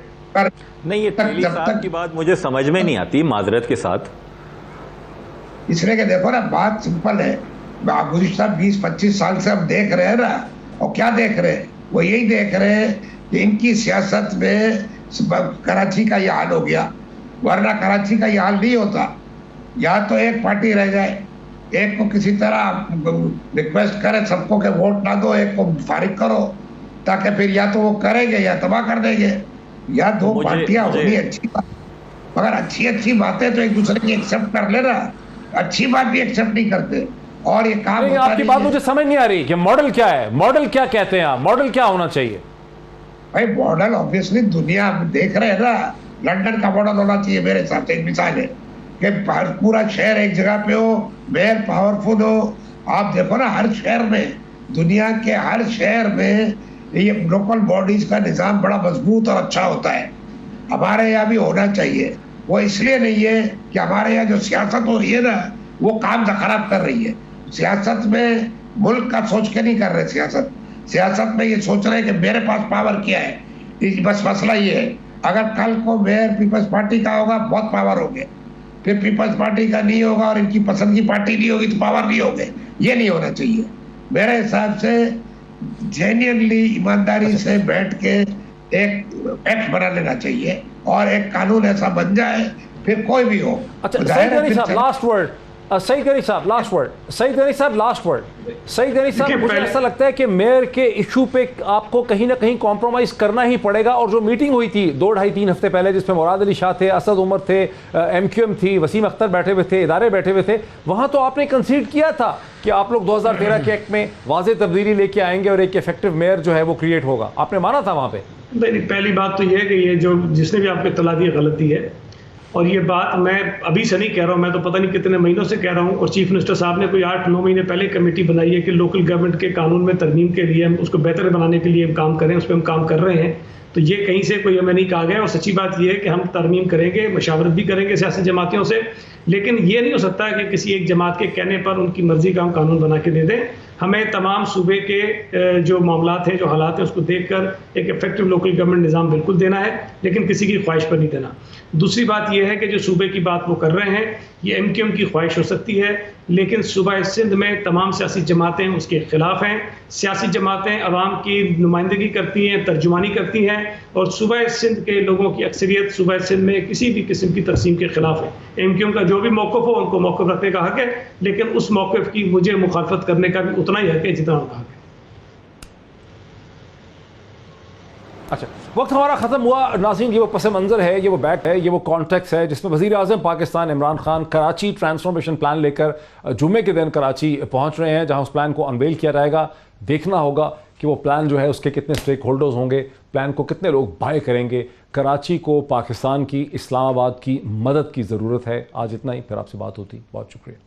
नहीं, ये तेली साहब की बात मुझे समझ में नहीं आती, माजरत के साथ। इसलिए कि देखो ना, बात सिंपल है। गुज़िश्ता 20-25 साल से हम देख रहे हैं ना, और क्या देख रहे हैं? वो यही देख रहे हैं कि इनकी सियासत में कराची का ये हाल हो गया, वरना कराची का ये हाल नहीं होता। या तो एक पार्टी रह जाए, एक को किसी तरह रिक्वेस्ट करे सबको के वोट ना दो, एक को फारिग करो, ताकि फिर या तो वो करेंगे या तबाह कर देंगे। या दो पार्टियां होनी अच्छी बात, मगर अच्छी बातें तो एक दूसरे की एक्सेप्ट कर लेना, अच्छी बात भी एक्सेप्ट नहीं करते। और ये काम नहीं, आपकी बात मुझे समझ नहीं आ रही कि मॉडल क्या है, मॉडल क्या कहते हैं आप, मॉडल क्या होना चाहिए? भाई मॉडल ऑब्वियसली दुनिया देख रहे हैं ना, लंदन का मॉडल होना चाहिए मेरे हिसाब से। एक मिसाल है कि पूरा शहर एक जगह पे हो, मेयर पावरफुल हो। आप देखो ना, हर शहर में, दुनिया के हर शहर में ये लोकल बॉडीज का निज़ाम बड़ा मजबूत और अच्छा होता है। हमारे यहाँ भी होना चाहिए। वो इसलिए नहीं है कि हमारे यहाँ जो सियासत हो रही है ना, वो काम खराब कर रही है। सियासत में मुल्क का सोच के नहीं कर रहे। सियासत में ये सोच रहे हैं कि मेरे पास पावर क्या है। बस मसला ये है, अगर कल को मेयर पीपल्स पार्टी का होगा, बहुत पावर होंगे, फिर पीपल्स पार्टी का नहीं होगा और इनकी पसंद की पार्टी नहीं होगी तो पावर नहीं होंगे। ये नहीं होना चाहिए। मेरे हिसाब से जेन्युइनली, ईमानदारी से बैठ के एक एक्ट बना लेना चाहिए और एक कानून ऐसा बन जाए, फिर कोई भी हो। अच्छा, सईद गनी साहब लास्ट वर्ड। सईद गनी साहब लास्ट वर्ड। सईद गनी साहब लास्ट वर्ड। सईद गनी साहब, मुझे ऐसा लगता है कि मेयर के इशू पे आपको कहीं ना कहीं कॉम्प्रोमाइज करना ही पड़ेगा। और जो मीटिंग हुई थी 2-2.5-3 हफ्ते पहले, जिसमें मुराद अली शाह थे, असद उमर थे, MQM थी, वसीम अख्तर बैठे हुए थे, इदारे बैठे हुए थे, वहां तो आपने कंसीड किया था कि आप लोग 2013 के एक्ट में वाज़ेह तब्दीली लेके आएंगे और एक इफेक्टिव मेयर जो है वो क्रिएट होगा। आपने माना था वहां पर? नहीं, पहली बात तो ये है कि ये जो जिसने भी आपको इत्तला दी गलती है। और ये बात मैं अभी से नहीं कह रहा हूँ, मैं तो पता नहीं कितने महीनों से कह रहा हूँ। और चीफ मिनिस्टर साहब ने कोई 8-9 महीने पहले कमेटी बनाई है कि लोकल गवर्नमेंट के कानून में तरमीम के लिए, हम उसको बेहतर बनाने के लिए हम काम करें। उस पर हम काम कर रहे हैं। तो ये कहीं से कोई हमें नहीं कहा गया। और सच्ची बात ये है कि हम तरमीम करेंगे, मशावरत भी करेंगे सियासी जमातियों से। लेकिन ये नहीं हो सकता कि किसी एक जमात के कहने पर उनकी मर्जी का हम कानून बना के दे दें। हमें तमाम सूबे के जो मामलात हैं, जो हालात हैं, उसको देखकर एक इफेक्टिव लोकल गवर्नमेंट निज़ाम बिल्कुल देना है, लेकिन किसी की ख्वाहिश पर नहीं देना। दूसरी बात यह है कि जो सूबे की बात वो कर रहे हैं, ये MQM की ख्वाहिश हो सकती है, लेकिन सूबा सिंध में तमाम सियासी जमातें उसके खिलाफ हैं। सियासी जमातें अवाम की नुमाइंदगी करती हैं, तर्जुमानी करती हैं, और सूबा सिंध के लोगों की अक्सरियत सूबा सिंध में किसी भी किस्म की तकसीम के खिलाफ है। MQM का जो भी मौक़िफ़ हो, उनको मौक़िफ़ रखने का हक है, लेकिन उस मौक़िफ़ की मुझे मुखालफत करने का भी उतना ही हक है जितना उनका हक है। अच्छा, वक्त हमारा ख़त्म हुआ नाज़रीन। ये वो पस मंज़र है, ये वो बैट है, ये वो कॉन्टेक्स्ट है जिसमें वज़ीर आज़म पाकिस्तान इमरान खान कराची ट्रांसफॉर्मेशन प्लान लेकर जुम्मे के दिन कराची पहुंच रहे हैं, जहां उस प्लान को अनवेल किया जाएगा। देखना होगा कि वो प्लान जो है उसके कितने स्टेक होल्डर्स होंगे, प्लान को कितने लोग बाय करेंगे। कराची को पाकिस्तान की, इस्लामाबाद की मदद की ज़रूरत है। आज इतना ही, फिर आपसे बात होती। बहुत शुक्रिया।